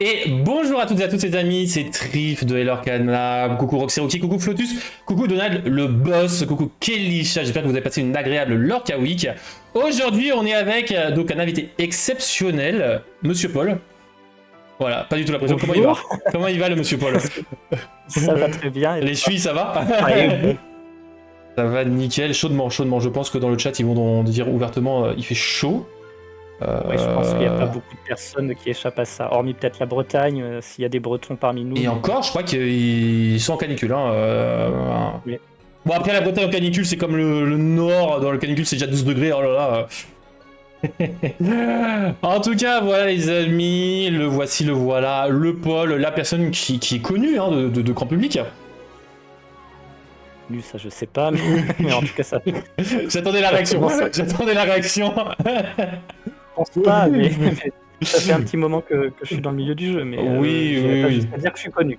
Et bonjour à toutes et à tous les amis, c'est Trif de Hello Canal, coucou Roxy, coucou Flotus, coucou Donald le boss, coucou Kelisha, j'espère que vous avez passé une agréable Lorca Week. Aujourd'hui on est avec donc un invité exceptionnel, Monsieur Paul. Voilà, pas du tout la pression, comment il va? Comment il va le Monsieur Paul? Ça va très bien. Les chevilles ça va? Ça va nickel, chaudement, je pense que dans le chat ils vont dire ouvertement il fait chaud. Ouais, je pense qu'il n'y a pas beaucoup de personnes qui échappent à ça, hormis peut-être la Bretagne, s'il y a des Bretons parmi nous. Et encore, je crois qu'ils sont en canicule. Hein. Oui. Bon, après, la Bretagne en canicule, c'est comme le nord. Dans le canicule, c'est déjà 12 degrés. Oh là là. En tout cas, voilà les amis. Le voici, le voilà. Le Paul, la personne qui est connue hein, de grand public. Ça, je sais pas, mais en tout cas, ça. J'attendais la réaction. J'attendais la réaction. Je pense pas, mais ça fait un petit moment que je suis dans le milieu du jeu, mais oui. Pas dire que je suis connu.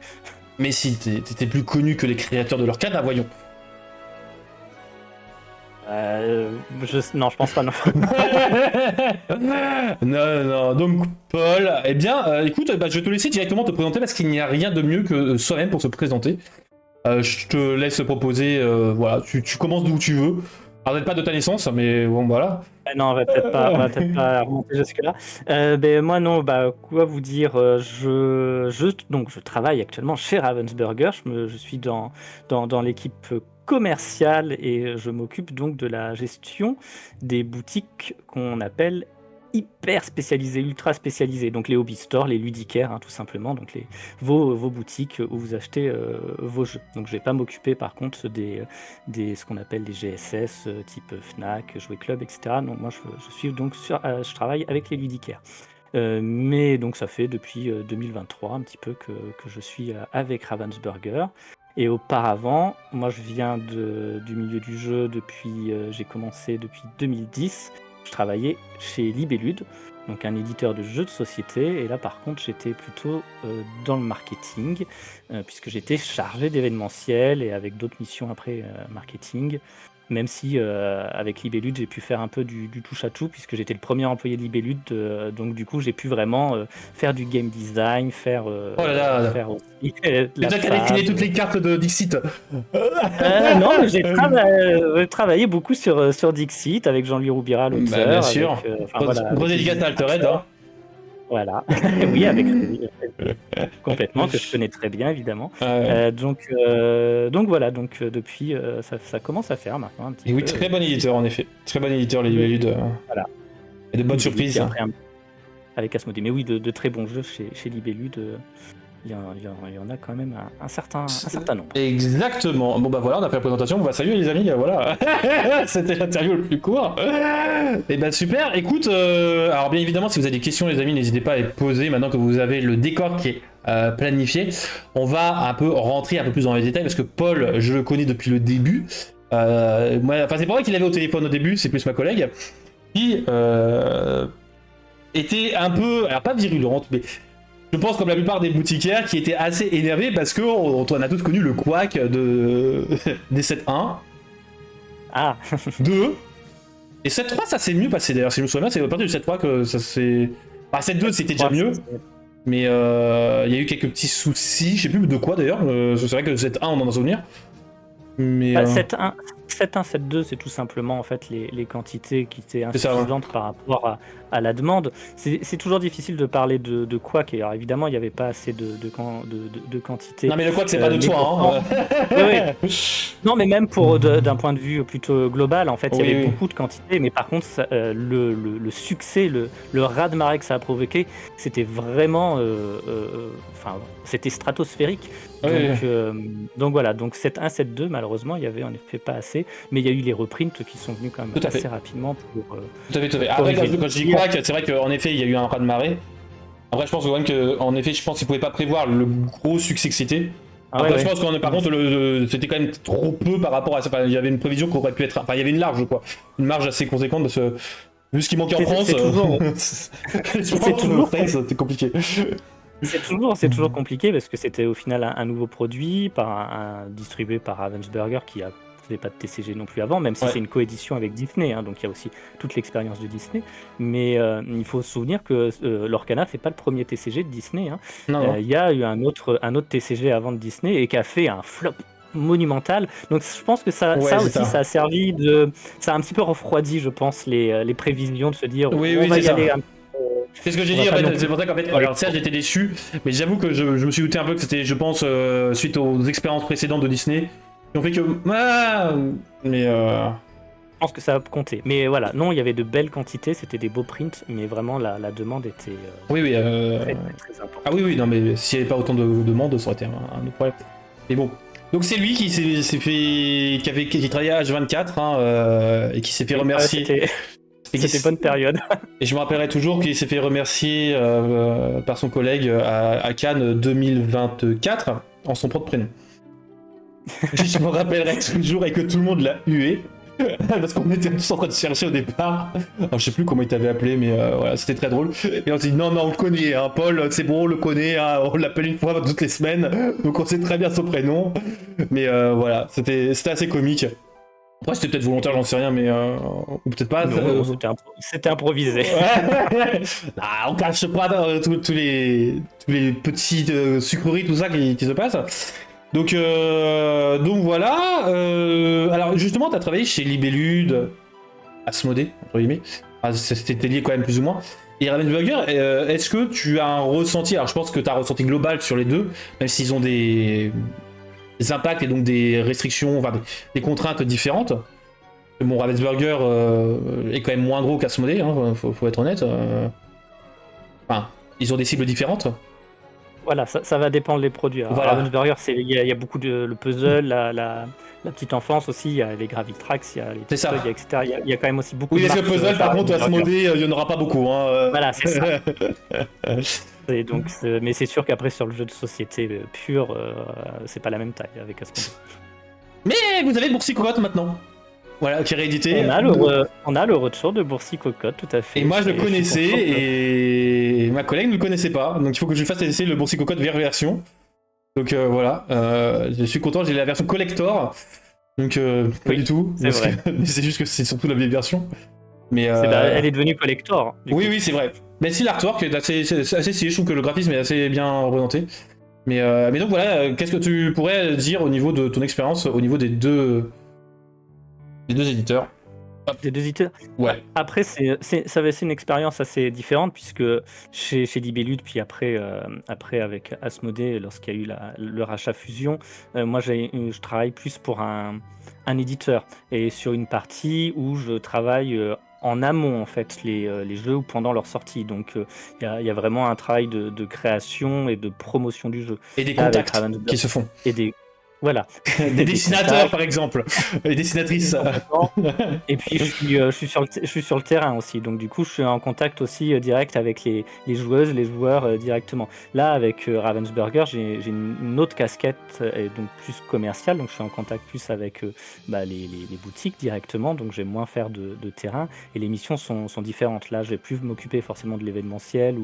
Mais si, t'étais plus connu que les créateurs de leur canne, voyons. Non, je pense pas, non. non. Donc, Paul, eh bien, écoute, je vais te laisser directement te présenter parce qu'il n'y a rien de mieux que soi-même pour se présenter. Je te laisse proposer, voilà, tu commences d'où tu veux. Alors, peut-être pas de ta naissance, mais bon, voilà. Non, on va peut-être pas remonter jusque-là. Moi, non, quoi vous dire, je travaille actuellement chez Ravensburger. Je suis dans l'équipe commerciale et je m'occupe donc de la gestion des boutiques qu'on appelle hyper spécialisées, ultra spécialisées. Donc les hobby stores, les ludicaires, hein, tout simplement. Donc vos boutiques où vous achetez vos jeux. Donc je vais pas m'occuper par contre des ce qu'on appelle les GSS type Fnac, Jouet Club, etc. Donc moi je suis donc je travaille avec les ludicaires. Mais donc ça fait depuis 2023 un petit peu que je suis avec Ravensburger. Et auparavant, moi je viens du milieu du jeu depuis, j'ai commencé depuis 2010. Je travaillais chez Libellude, donc un éditeur de jeux de société. Et là par contre j'étais plutôt dans le marketing, puisque j'étais chargé d'événementiel et avec d'autres missions après marketing. Même si avec Libellude j'ai pu faire un peu du touche-à-tout puisque j'étais le premier employé de Libellude, donc du coup j'ai pu vraiment faire du game design, faire faire aussi la déjà qu'elle a décliné toutes les cartes de Dixit. non, mais j'ai travaillé beaucoup sur Dixit avec Jean-Louis Roubira, l'auteur. Bien sûr. Gros dédicace à Altered. Hein. Voilà, oui, avec complètement, que je connais très bien évidemment. Donc voilà, donc depuis ça commence à faire maintenant un petit peu. Et oui, très bon éditeur en effet, très bon éditeur les Libelludes. Voilà. Et de bonnes surprises. Avec Asmodée, mais oui, de très bons jeux chez Libellude. Il y en a quand même un certain nombre. Exactement. Bon bah voilà, on a fait la présentation. On va saluer les amis. Voilà. C'était l'interview le plus court. Et bah super. Écoute, alors bien évidemment, si vous avez des questions, les amis, n'hésitez pas à les poser maintenant que vous avez le décor qui est planifié. On va un peu rentrer un peu plus dans les détails parce que Paul, je le connais depuis le début. C'est pas vrai qu'il avait au téléphone au début, c'est plus ma collègue qui était un peu, alors pas virulente, mais je pense comme la plupart des boutiquières qui étaient assez énervés parce qu'on a tous connu le couac des 7-1. Ah 2. Et 7-3 ça s'est mieux passé d'ailleurs, si je me souviens bien, c'est à partir du 7-3 que ça s'est... 7-2 c'était déjà mieux, mais il y a eu quelques petits soucis, je sais plus de quoi d'ailleurs, c'est vrai que 7-1 on en a souvenir. Mais 7-1, 7-2, c'est tout simplement en fait les quantités qui étaient insuffisantes par rapport à la demande. C'est toujours difficile de parler de couac, et alors évidemment il n'y avait pas assez de quantité. Non mais le couac c'est pas de toi, hein. Oui. Non mais même d'un point de vue plutôt global, en fait il y avait beaucoup de quantité, mais par contre le succès, le raz-de-marée que ça a provoqué, c'était vraiment, c'était stratosphérique. Donc voilà, donc 7-1, 7-2, malheureusement, il y avait en effet pas assez, mais il y a eu les reprints qui sont venus quand même assez rapidement pour... Tout à fait. Après, quand je dis quoi, c'est vrai qu'en effet, il y a eu un raz-de-marée. Après, je pense quand même qu'en effet, qu'ils ne pouvaient pas prévoir le gros succès que c'était. Après, je pense qu'on par contre, c'était quand même trop peu par rapport à ça. Enfin, il y avait une prévision qui aurait pu être... Enfin, il y avait une marge assez conséquente parce que vu ce qui manquait en France, c'est compliqué. C'est toujours compliqué parce que c'était au final un nouveau produit distribué par Ravensburger qui a faisait pas de TCG non plus avant, même si Ouais. c'est une coédition avec Disney, hein, donc il y a aussi toute l'expérience de Disney. Mais il faut se souvenir que Lorcana fait pas le premier TCG de Disney, hein. Non, non. Il y a eu un autre TCG avant de Disney et qui a fait un flop monumental. Donc je pense que ça, Ouais, ça c'est aussi, ça. ça a servi de... Ça a un petit peu refroidi, je pense, les prévisions de se dire Oui, on oui, va c'est y ça. aller un C'est ce que j'ai On va dit, en pas non fait, plus- c'est pour ça qu'en fait, alors ça j'étais déçu, mais j'avoue que je me suis douté un peu que c'était, je pense, suite aux expériences précédentes de Disney, qui ont fait que... Ah, mais... Je pense que ça a compté. Mais voilà, non, il y avait de belles quantités, c'était des beaux prints, mais vraiment la demande était Oui, oui. très, très, très importante. Ah oui, oui, non, mais s'il n'y avait pas autant de demandes, ça aurait été un autre problème. Mais bon. Donc c'est lui qui s'est fait... qui travaillait à H24, hein, et qui s'est fait remercier. C'était Et qui c'était bonne période. Et je me rappellerai toujours qu'il s'est fait remercier par son collègue à Cannes 2024 en son propre prénom. Je me rappellerai toujours et que tout le monde l'a hué. Parce qu'on était tous en train de chercher au départ. Alors, je sais plus comment il t'avait appelé, mais voilà, c'était très drôle. Et on s'est dit non, non, on le connaît, hein, Paul, c'est bon, on le connaît, hein, on l'appelle une fois toutes les semaines, donc on sait très bien son prénom. Mais voilà, c'était assez comique. Après, c'était peut-être volontaire, j'en sais rien, mais. Ou peut-être pas. Non, c'était improvisé. Ouais. Ah, on cache pas tous les petits sucreries, tout ça qui se passe. Donc voilà. Alors justement, tu as travaillé chez Libellude, Asmodée, entre guillemets. Ah, c'était lié quand même plus ou moins. Et Ravensburger, est-ce que tu as un ressenti, alors je pense que tu as un ressenti global sur les deux, même s'ils ont des impacts et donc des restrictions, enfin des contraintes différentes. Bon, Ravensburger est quand même moins gros qu'Asmodée, hein, faut être honnête. Enfin, ils ont des cibles différentes. Voilà, ça va dépendre des produits. Alors, Voilà. Ravensburger, il y a beaucoup de le puzzle, la petite enfance aussi, il y a les Gravitrax, il y a les C'est ça. TikTok, etc. Il y a quand même aussi beaucoup Oui, de parce que marques, puzzle, par contre, Ravensburger. Asmodée, il n'y en aura pas beaucoup. Hein. Voilà, c'est ça. Et donc, mais c'est sûr qu'après, sur le jeu de société pur, c'est pas la même taille avec Asmodée. Mais vous avez Boursicotte maintenant. Voilà, qui est réédité. On a le retour de Boursicotte, tout à fait. Et moi je le Et suis connaissais content que- et ma collègue ne le connaissait pas. Donc il faut que je lui fasse essayer le Boursicotte version. Donc voilà, je suis content, j'ai la version collector. Donc pas Oui, du tout. c'est vrai. Mais c'est juste que c'est surtout la vieille version. Mais Elle est devenue collector. du oui, coup. oui, c'est vrai. Mais si l'artwork est assez stylé, je trouve que le graphisme est assez bien représenté. Mais donc voilà, qu'est-ce que tu pourrais dire au niveau de ton expérience, au niveau des deux éditeurs? Les deux éditeurs. Ouais. Après, ça va être une expérience assez différente puisque chez Libellude, puis après avec Asmodée, lorsqu'il y a eu le rachat fusion, moi je travaille plus pour un éditeur et sur une partie où je travaille en amont en fait les jeux ou pendant leur sortie. Donc il y a vraiment un travail de création et de promotion du jeu. Et des Là, avec contacts Ravensburger qui se font. et voilà. Des dessinateurs contacts. par exemple. Les dessinatrices. Complètement. Et puis je suis sur le terrain aussi, donc du coup je suis en contact aussi direct avec les joueuses, les joueurs directement. Là avec Ravensburger, j'ai une autre casquette et donc plus commerciale, donc je suis en contact plus avec les boutiques directement, donc j'ai moins faire de terrain et les missions sont différentes. Là je vais plus m'occuper forcément de l'événementiel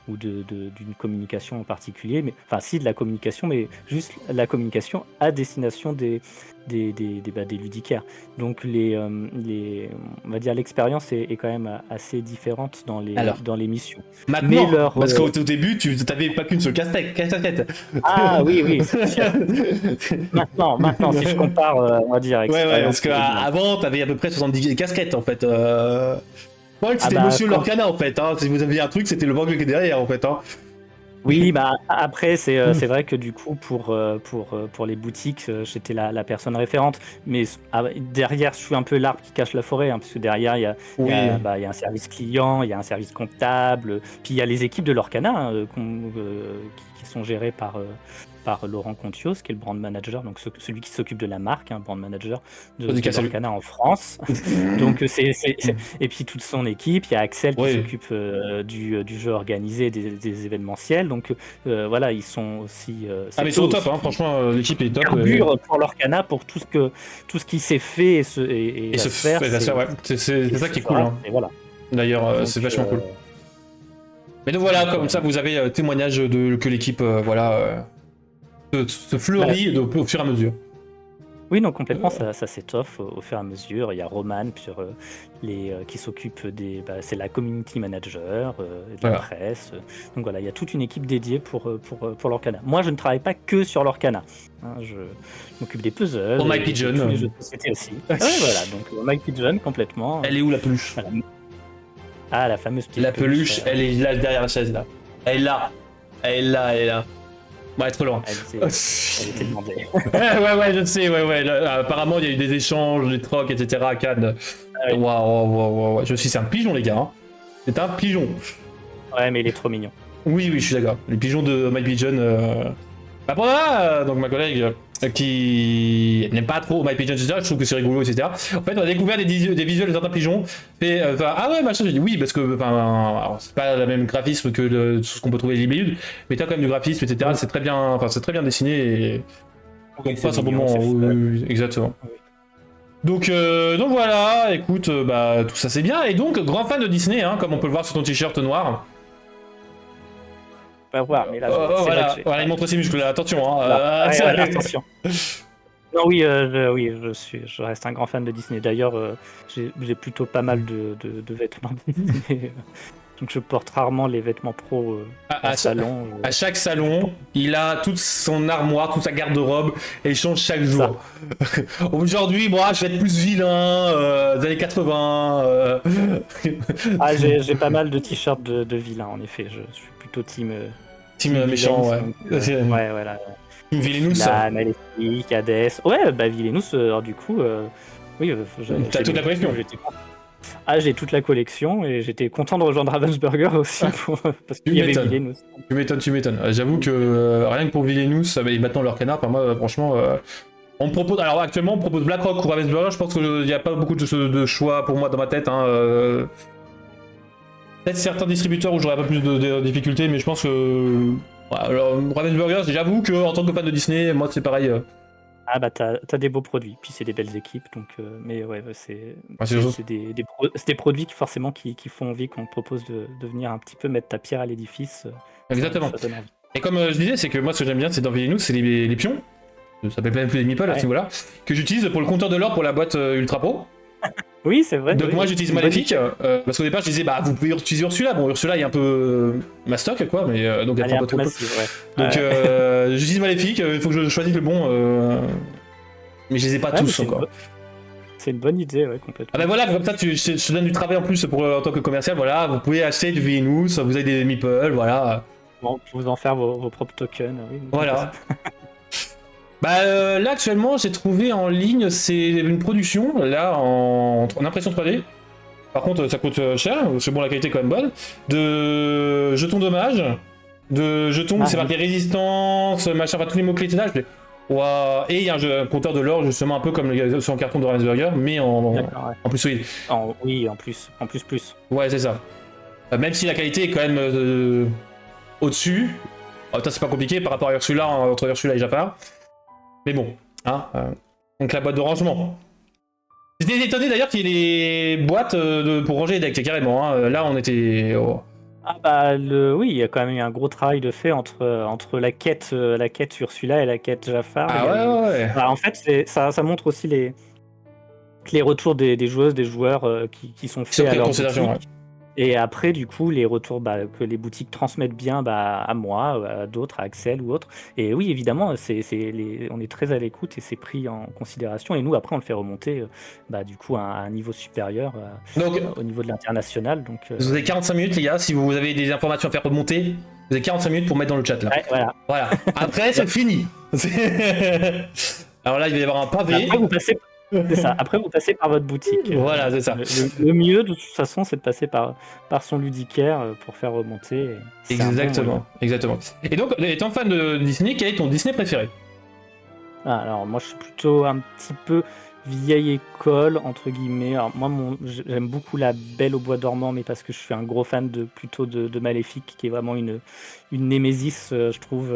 ou d'une communication en particulier, mais enfin si de la communication, mais juste la communication à destination des ludicaires. Donc on va dire l'expérience est quand même assez différente dans les missions. Maintenant, Mais parce qu'au début, tu n'avais pas qu'une seule casquette. Ah oui, c'est sûr. Maintenant, si je compare, on va dire. Ouais, parce expérience, qu'avant, t'avais à peu près 70 casquettes en fait. Paul, c'était bah, Monsieur quand- Lorcana en fait. Hein. Si vous aviez un truc, c'était le banque qui était derrière en fait. Hein. Oui, après c'est vrai que du coup pour les boutiques, j'étais la personne référente, mais derrière je suis un peu l'arbre qui cache la forêt, hein, parce que derrière il y a un service client, il y a un service comptable, puis il y a les équipes de Lorcana hein, qui sont gérées par Laurent Contios, qui est le brand manager, donc celui qui s'occupe de la marque, brand manager de Lorcana en France. Donc et puis toute son équipe, il y a Axel qui s'occupe du jeu organisé, des événementiels. Donc voilà, ils sont aussi. Mais ils sont au top, hein, franchement, l'équipe est top. Carbure pour Lorcana pour tout ce qui s'est fait et se faire. C'est ça qui est cool. Hein. Et voilà. D'ailleurs, c'est vachement cool. Mais donc voilà, comme ça, vous avez témoignage que l'équipe se fleurit au fur et à mesure. Oui, non, complètement, ça s'étoffe au fur et à mesure. Il y a Roman qui s'occupe c'est la community manager, de la Voilà. presse. Donc voilà, il y a toute une équipe dédiée pour l'Orcana. Moi, je ne travaille pas que sur l'Orcana, hein, je m'occupe des puzzles Pour My et de tous les jeux Pigeon, de société aussi. Ouais, voilà, donc My Pigeon complètement. elle est où la peluche? Voilà. Ah, la fameuse petite La peluche, peluche, elle est là derrière la chaise là. Elle est là. Elle est là, elle est là. Bon, elle est trop loin. elle était demandée. Ouais, je sais, ouais. Là, apparemment, il y a eu des échanges, des trocs, etc. à Cannes. Ah oui. Waouh. C'est un pigeon, les gars. Hein. C'est un pigeon. Ouais, mais il est trop mignon. Oui, je suis d'accord. Les pigeons de My Pigeon. Bah, pour là, donc ma collègue qui n'aime pas trop My Pigeon, etc. Je trouve que c'est rigolo, etc. En fait, on a découvert des visuels de certains pigeons. Fait, ah ouais, machin. J'ai dit oui, parce que c'est pas le même graphisme que tout ce qu'on peut trouver Libélude, mais t'as quand même du graphisme, etc. Oui. C'est très bien dessiné et Oui, on c'est passe un mignon, moment. c'est fun. Oui, exactement. Oui. Donc voilà, écoute, bah tout ça c'est bien. Et donc, grand fan de Disney, hein, comme on peut le voir sur ton t-shirt noir. On va voir, mais là, c'est vrai que Voilà, voilà, il montre ses muscles là, attention. Hein, voilà, attention. Non, oui, je reste un grand fan de Disney. D'ailleurs, j'ai plutôt pas mal de vêtements Disney. Donc je porte rarement les vêtements pro en salon. À chaque salon, il a toute son armoire, toute sa garde-robe, et il change chaque jour. Aujourd'hui, moi, je vais être plus vilain, des années 80. Ah, j'ai pas mal de t-shirts de vilain, en effet. Je suis plutôt team méchant, villains, ouais. donc, ouais, voilà. Team Villainous. Maléfique, Hades. Ouais, bah Villainous, alors du coup, oui, t'as toute la collection. J'ai toute la collection et j'étais content de rejoindre Ravensburger aussi parce qu'il y avait Villainous. Tu m'étonnes. J'avoue que rien que pour Villainous, et maintenant leur canard, moi, franchement, on me propose. Alors actuellement, on me propose BlackRock ou Ravensburger. Je pense qu'il n'y a pas beaucoup de choix pour moi dans ma tête. Hein, peut-être certains distributeurs où j'aurais pas plus de difficultés, mais je pense que. Alors, Ravensburger, j'avoue que en tant que fan de Disney, moi c'est pareil. Ah bah t'as des beaux produits, puis c'est des belles équipes, donc mais ouais, c'est des produits qui forcément qui font envie, qu'on te propose de venir un petit peu mettre ta pierre à l'édifice. Exactement. Ça donne envie. Et comme je disais, c'est que moi ce que j'aime bien, c'est dans Villainous, c'est les pions. Ça s'appelle même plus les meeples à ce niveau-là, que j'utilise pour le compteur de l'or pour la boîte Ultra Pro. Oui, c'est vrai. Donc oui, moi j'utilise Maléfique, parce qu'au départ je disais bah vous pouvez utiliser Ursula. Bon, Ursula est un peu mastoc quoi, mais donc elle prend pas trop. Donc j'utilise Maléfique, il faut que je choisisse le bon. Mais je les ai pas tous encore. C'est une bonne idée, ouais, complètement. Ah bah voilà, comme ça je te donne du travail en plus en tant que commercial. Voilà, vous pouvez acheter du Villainous, vous avez des meeples, voilà. Bon, vous en faire vos propres tokens. Oui, voilà. Là actuellement j'ai trouvé en ligne, c'est une production là en impression 3D. Par contre ça coûte cher, parce que bon la qualité est quand même bonne. De jetons dommages, de jetons c'est marqué résistance, machin, pas tous les mots clés etc. Wow. Et il y a un compteur de l'or justement un peu comme sur un carton de Ravensburger, mais en plus solide. Oui, en plus. Ouais c'est ça. Même si la qualité est quand même au-dessus. C'est pas compliqué par rapport à Ursula, entre Ursula et Jafar. Mais bon, hein, donc la boîte de rangement. J'étais étonné d'ailleurs qu'il y ait des boîtes pour ranger les decks, carrément. Hein. Là, on était. Oh. Ah bah oui, il y a quand même eu un gros travail de fait entre la quête Ursula et la quête Jafar. Ah ouais. Bah, en fait, ça montre aussi les retours des joueuses, des joueurs qui sont faits à leur boutique. Ouais. Et après, du coup, les retours que les boutiques transmettent bien à moi, à d'autres, à Axel ou autres. Et oui, évidemment, on est très à l'écoute et c'est pris en considération. Et nous, après, on le fait remonter du coup à un niveau supérieur au niveau de l'international. Donc, vous avez 45 minutes, les gars. Si vous avez des informations à faire remonter, vous avez 45 minutes pour mettre dans le chat. Là. Ouais, voilà. Après, c'est fini. Alors là, il va y avoir un pavé. Après, c'est ça. Après, vous passez par votre boutique. Voilà, c'est ça. Le mieux, de toute façon, c'est de passer par son ludicaire pour faire remonter. Exactement. Et donc, étant fan de Disney, quel est ton Disney préféré ? Alors, moi, je suis plutôt un petit peu vieille école, entre guillemets. Alors, moi, j'aime beaucoup La Belle au Bois dormant, mais parce que je suis un gros fan plutôt de Maléfique, qui est vraiment une némésis, je trouve,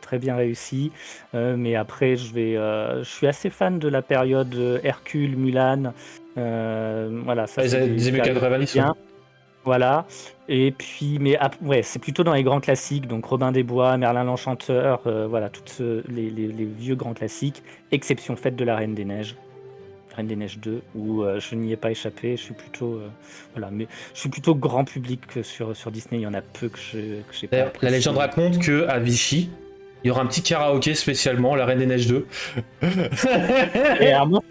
très bien réussie. Mais après, je suis assez fan de la période Hercule, Mulan. Voilà, ça les début 90. Voilà. Et puis, ouais, c'est plutôt dans les grands classiques, donc Robin des Bois, Merlin l'Enchanteur, voilà, les vieux grands classiques, exception faite de la Reine des Neiges. Reine des Neiges 2, où je n'y ai pas échappé. Je suis plutôt, voilà, mais je suis plutôt grand public sur Disney. Il y en a peu que j'ai pas La apprécié. légende raconte que à Vichy, il y aura un petit karaoké spécialement, la Reine des Neiges 2. Et alors, moi,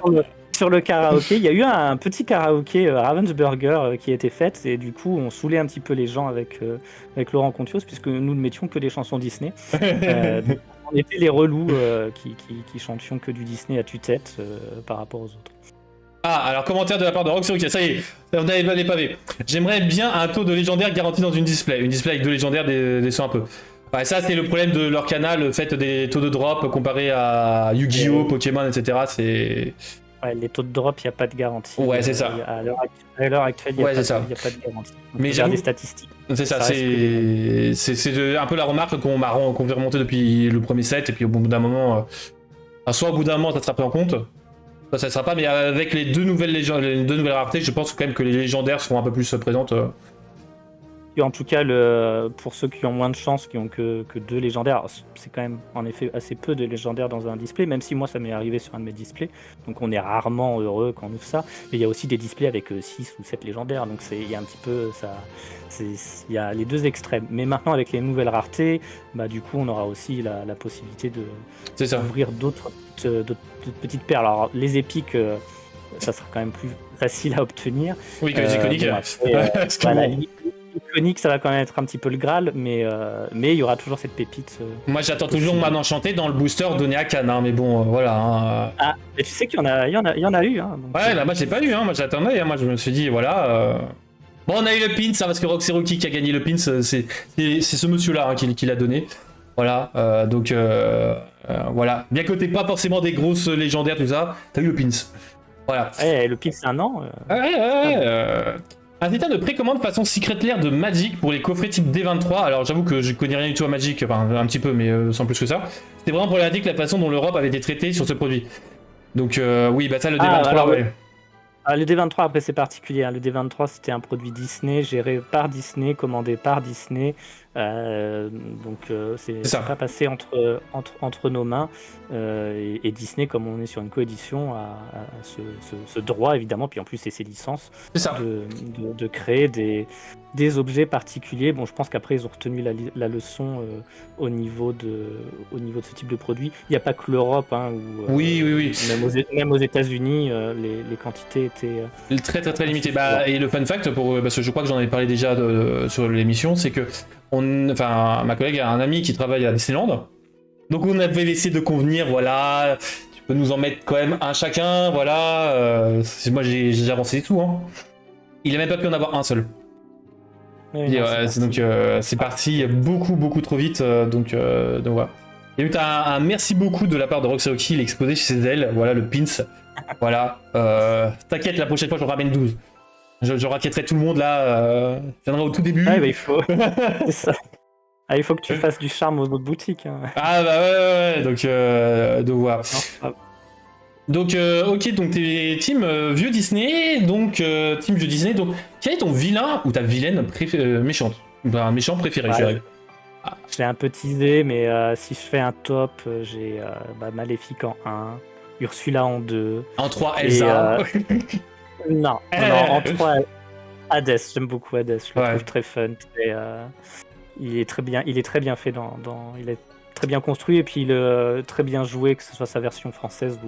sur le karaoké, il y a eu un petit karaoké Ravensburger qui a été fait, et du coup, on saoulait un petit peu les gens avec Laurent Contios, puisque nous ne mettions que des chansons Disney. Donc, on était les relous qui chantions que du Disney à tue-tête par rapport aux autres. Ah, alors commentaire de la part de Roxy, ok, ça y est, on avait les pavés. J'aimerais bien un taux de légendaire garanti dans une display avec deux légendaires descend un peu. Ouais, ça c'est le problème de leur canal, le fait des taux de drop comparé à Yu-Gi-Oh, Pokémon, etc. C'est... Ouais, les taux de drop, il n'y a pas de garantie. Ouais, c'est ça. À l'heure actuelle, il n'y a, pas de garantie. Mais j'avoue, des statistiques. C'est ça, c'est un peu la remarque qu'on fait remonter depuis le premier set, et puis au bout d'un moment, soit au bout d'un moment ça sera pris en compte, soit ça ne sera pas, mais avec les deux nouvelles raretés, je pense quand même que les légendaires seront un peu plus présentes. Et en tout cas, pour ceux qui ont moins de chance, qui ont que 2 légendaires, c'est quand même en effet assez peu de légendaires dans un display, même si moi ça m'est arrivé sur un de mes displays, donc on est rarement heureux quand on ouvre ça. Mais il y a aussi des displays avec 6 ou 7 légendaires, donc il y a un petit peu ça. Il y a les deux extrêmes. Mais maintenant, avec les nouvelles raretés, bah, du coup, on aura aussi la possibilité d'ouvrir d'autres petites perles. Alors, les épiques, ça sera quand même plus facile à obtenir. Oui, que les iconiques. Voilà, iconique, ça va quand même être un petit peu le Graal, mais il y aura toujours cette pépite. Moi, j'attends toujours Man Enchanté dans le booster donné à Cannes, hein, mais bon, voilà. Hein. Ah, mais tu sais qu'il y en a eu. Hein, donc, ouais, là, moi, j'ai pas eu, hein, moi, j'attendais, hein, moi, je me suis dit, voilà. Bon, on a eu le pins, hein, parce que Roxy Rookie qui a gagné le pins, c'est ce monsieur-là hein, qui l'a donné. Voilà, donc, voilà. Bien que t'aies pas forcément des grosses légendaires, tout ça, t'as eu le pins. Voilà. Ouais, le pins, c'est un an. Un état de précommande façon Secret Lair de Magic pour les coffrets type D23. Alors j'avoue que je connais rien du tout à Magic, enfin un petit peu, mais sans plus que ça. C'était vraiment problématique la façon dont l'Europe avait été traitée sur ce produit. Donc oui, bah ça le D23, alors, ouais. Le D23 après c'est particulier. Hein. Le D23 c'était un produit Disney géré par Disney, commandé par Disney. Donc c'est pas passé entre nos mains et Disney, comme on est sur une coédition, a ce droit évidemment, puis en plus c'est ses licences de créer des objets particuliers. Bon, je pense qu'après ils ont retenu la leçon au niveau de ce type de produit. Il n'y a pas que l'Europe, hein, où, oui. Même aux États-Unis, les quantités étaient très limitées. Bah, et le fun fact, parce que je crois que j'en avais parlé déjà sur l'émission, c'est que ma collègue a un ami qui travaille à Disneyland. Donc on avait essayé de convenir, voilà, tu peux nous en mettre quand même un chacun, voilà. Moi j'ai avancé et tout. Hein. Il a même pas pu en avoir un seul. Oui, donc c'est parti beaucoup trop vite. Donc voilà. Il y a eu un merci beaucoup de la part de Roxy Rookie, il est exposé chez elle, voilà le pins. Voilà. T'inquiète, la prochaine fois j'en ramène 12. Je raquetterai tout le monde là. Je viendrai au tout début. Ouais, bah, il faut. C'est ça. Ah, il faut que tu fasses du charme aux autres boutiques. Hein. Ah bah ouais. Donc voilà. Donc ok, donc t'es team vieux Disney, donc team vieux Disney. Donc quel est ton vilain ou ta vilaine méchante, un méchant préféré, je dirais. Je l'ai un peu teasé, mais si je fais un top, j'ai Maléfique en 1, Ursula en 2. En 3, Elsa. Non, en 3, Hades. J'aime beaucoup Hades. Je le trouve très fun. Il est très bien fait il est très bien construit et puis très bien joué, que ce soit sa version française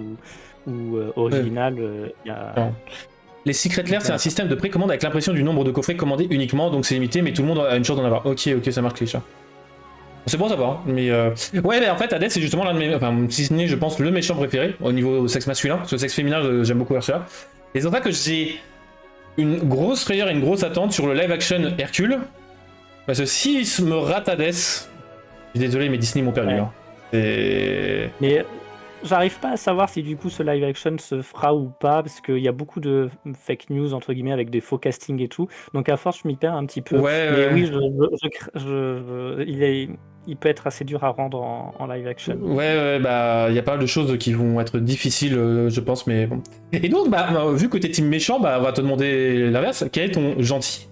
ou originale. Les Secret Lair, c'est un système de précommande avec l'impression du nombre de coffrets commandés uniquement, donc c'est limité, mais tout le monde a une chance d'en avoir. Ok, ça marche, Clécha. C'est bon à savoir, hein, mais ouais, en fait, Hades, c'est justement l'un de mes, enfin, si ce n'est, je pense, le méchant préféré au niveau sexe masculin, parce que sexe féminin, j'aime beaucoup Ursula. Et c'est pour ça que j'ai une grosse frayeur et une grosse attente sur le live action Hercule, parce que s'il me rate Hades, je suis désolé, mais Disney m'ont perdu. Ouais. Hein. Mais j'arrive pas à savoir si du coup ce live action se fera ou pas, parce qu'il y a beaucoup de fake news entre guillemets avec des faux castings et tout. Donc à force, je m'y perds un petit peu. Mais oui, il peut être assez dur à rendre en live action. Ouais, bah il y a pas mal de choses qui vont être difficiles, je pense, mais bon. Et donc, vu que t'es team méchant, on va te demander l'inverse. Quel est ton gentil?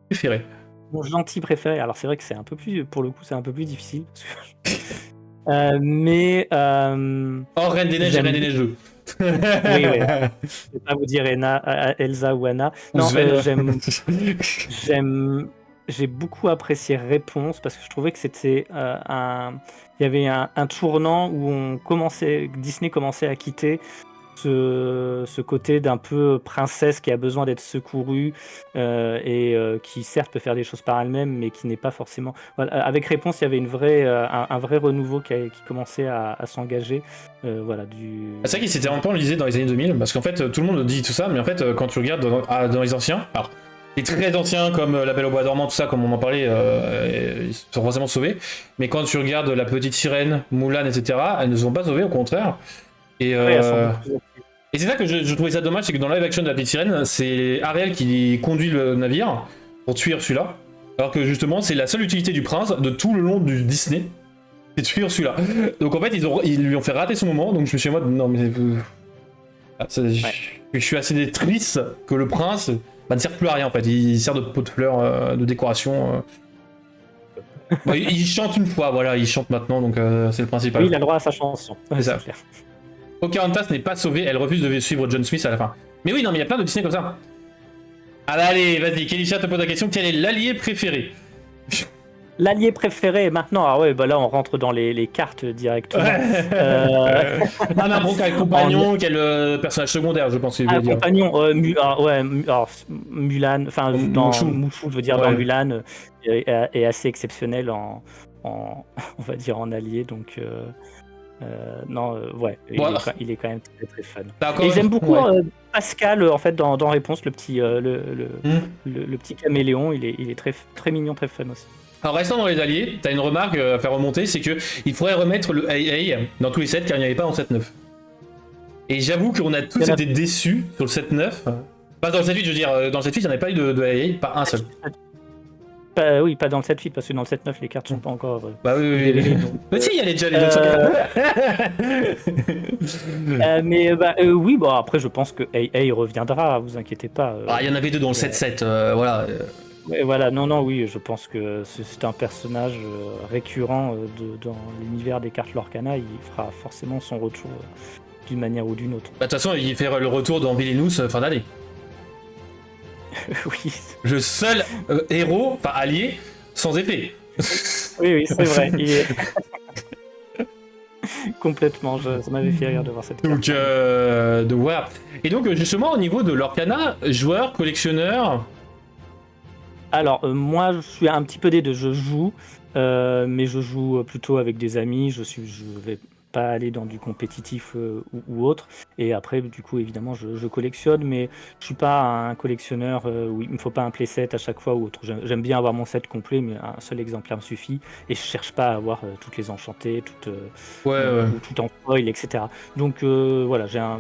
préféré. Mon gentil préféré, alors c'est vrai que c'est un peu plus, pour le coup, c'est un peu plus difficile. Parce que... mais Oh, Reine des Neiges et j'aime Reine des Neiges 2. oui, oui. Je vais pas vous dire Elsa ou Anna. Ou Non, Sven. j'aime, j'ai beaucoup apprécié Réponse parce que je trouvais que c'était il y avait un tournant où Disney commençait à quitter ce côté d'un peu princesse qui a besoin d'être secourue et qui certes peut faire des choses par elle-même, mais qui n'est pas forcément. Voilà, avec Réponse, il y avait un vrai renouveau qui commençait à s'engager. Voilà, C'est vrai qu'il s'était un peu enlisé dans les années 2000, parce qu'en fait, tout le monde dit tout ça, mais en fait, quand tu regardes dans les anciens, alors, les très anciens comme La Belle au Bois dormant, tout ça, comme on en parlait, ils sont forcément sauvés, mais quand tu regardes La Petite Sirène, Mulan, etc., elles ne sont pas sauvées, au contraire. Et, Oui, elles sont beaucoup plus actives. et c'est ça que je trouvais ça dommage, c'est que dans le live action de La Petite Sirène, c'est Ariel qui conduit le navire pour tuer Ursula, alors que justement, c'est la seule utilité du prince de tout le long du Disney, c'est tuer Ursula. Donc en fait, ils lui ont fait rater son moment, donc je me suis dit, moi, non mais... Je suis assez triste que le prince ne sert plus à rien en fait, il sert de pot de fleurs, de décoration. Bon, il chante une fois, voilà, il chante maintenant, donc c'est le principal. Oui, il a le droit à sa chanson. C'est ça. Clair. Pocahontas n'est pas sauvée, elle refuse de suivre John Smith à la fin. Mais oui, non, mais il y a plein de Disney comme ça. Ah bah allez, vas-y, Kelisha te pose la question, quel est l'allié préféré? L'allié préféré maintenant, ah ouais, bah là on rentre dans les cartes directement. Ah non, bon, quel compagnon, quel personnage secondaire, je pense qu'il veut dire. Compagnon, Mulan, enfin dans Mushu, je veux dire dans Mulan, est assez exceptionnel on va dire en allié, donc non, ouais, il est quand même très très fun. Et j'aime beaucoup Pascal en fait dans Réponse, le petit le petit caméléon, il est très très mignon, très fun aussi. Alors restant dans les alliés, t'as une remarque à faire remonter, c'est que il faudrait remettre le AA dans tous les sets car il n'y avait pas en 7-9. Et j'avoue qu'on a tous été déçus sur le 7-9. Pas dans le 7-8, je veux dire, dans le 7-8 il n'y en avait pas eu de AA, pas un seul. Oui, pas dans le 7-8 parce que dans le 7-9 les cartes sont pas encore. Bah oui. Mais si, il y a déjà les autres. Mais oui, bon après je pense que AA reviendra, vous inquiétez pas. Il y en avait deux dans le 7-7, voilà. Et voilà, non, oui, je pense que c'est un personnage récurrent dans l'univers des cartes Lorcana, il fera forcément son retour d'une manière ou d'une autre. Bah de toute façon, il fait le retour dans Villainous fin d'année. Oui. Le seul héros, enfin allié, sans effet. Oui, c'est vrai. Complètement, ça m'avait fait rire de voir cette carte. Donc voilà. Et donc justement au niveau de Lorcana, joueur, collectionneur. Alors moi je suis un petit peu des deux, je joue, mais je joue plutôt avec des amis, je vais pas aller dans du compétitif ou autre, et après du coup évidemment je collectionne, mais je suis pas un collectionneur où il me faut pas un playset à chaque fois ou autre. J'aime bien avoir mon set complet, mais un seul exemplaire me suffit, et je cherche pas à avoir toutes les enchantées, ou tout en foil, etc. Donc voilà, j'ai un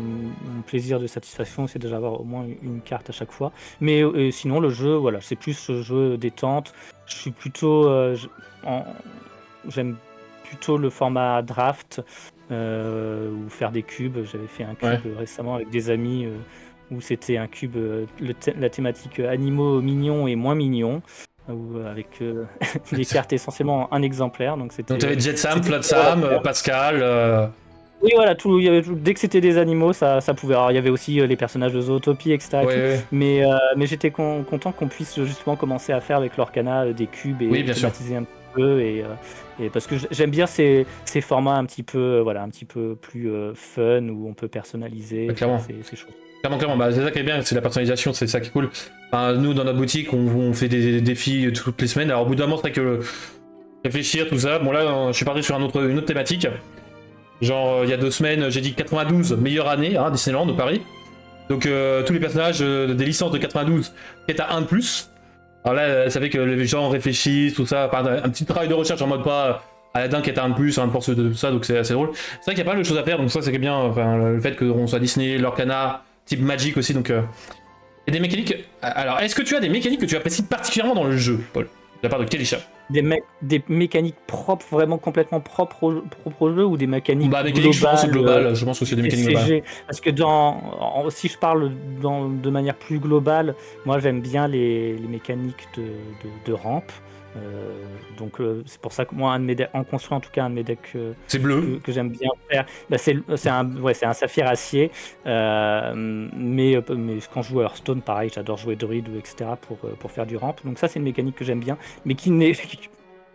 plaisir de satisfaction, c'est déjà avoir au moins une carte à chaque fois, mais sinon le jeu, voilà, c'est plus ce jeu détente. Je suis plutôt j'aime plutôt le format draft ou faire des cubes. J'avais fait un cube récemment avec des amis où c'était un cube, la thématique animaux mignons et moins mignons, avec des cartes essentiellement un exemplaire. Donc tu avais Jet Sam, Flood Sam, Pascal. Oui, voilà, dès que c'était des animaux, ça pouvait. Alors, il y avait aussi les personnages de Zootopie, etc. Mais j'étais content qu'on puisse justement commencer à faire avec Lorcana des cubes et thématiser un peu, et parce que j'aime bien ces formats un petit peu plus fun où on peut personnaliser ces choses. Clairement, bah, c'est ça qui est bien, c'est la personnalisation, c'est ça qui est cool. Enfin, nous dans notre boutique on fait des défis toutes les semaines, alors au bout d'un moment c'est vrai que réfléchir tout ça, bon là je suis parti sur une autre thématique. Genre il y a 2 semaines j'ai dit 92 meilleure année Disneyland de Paris. Donc tous les personnages des licences de 92 qui est à 1 de plus. Alors là ça fait que les gens réfléchissent tout ça, un petit travail de recherche en mode pas Aladdin qui est à 1 de plus, 1 de force de tout ça, donc c'est assez drôle. C'est vrai qu'il y a pas mal de choses à faire, donc ça c'est bien, enfin, le fait qu'on soit Disney, Lorcana, type Magic aussi, donc il y a des mécaniques. Alors est-ce que tu as des mécaniques que tu apprécies particulièrement dans le jeu, Paul, de la part de Kelisha? des mécaniques propres, vraiment complètement propres au jeu, ou des mécaniques Bah, mécanique, globales, je pense que c'est des mécaniques globales. CG? Parce que si je parle de manière plus globale, moi j'aime bien les mécaniques de rampe. Donc c'est pour ça que moi, en construisant en tout cas un de mes decks C'est bleu. que j'aime bien faire, bah, c'est un saphir acier. Mais quand je joue à Hearthstone, pareil, j'adore jouer druide ou etc. pour faire du ramp. Donc ça, c'est une mécanique que j'aime bien, mais qui n'est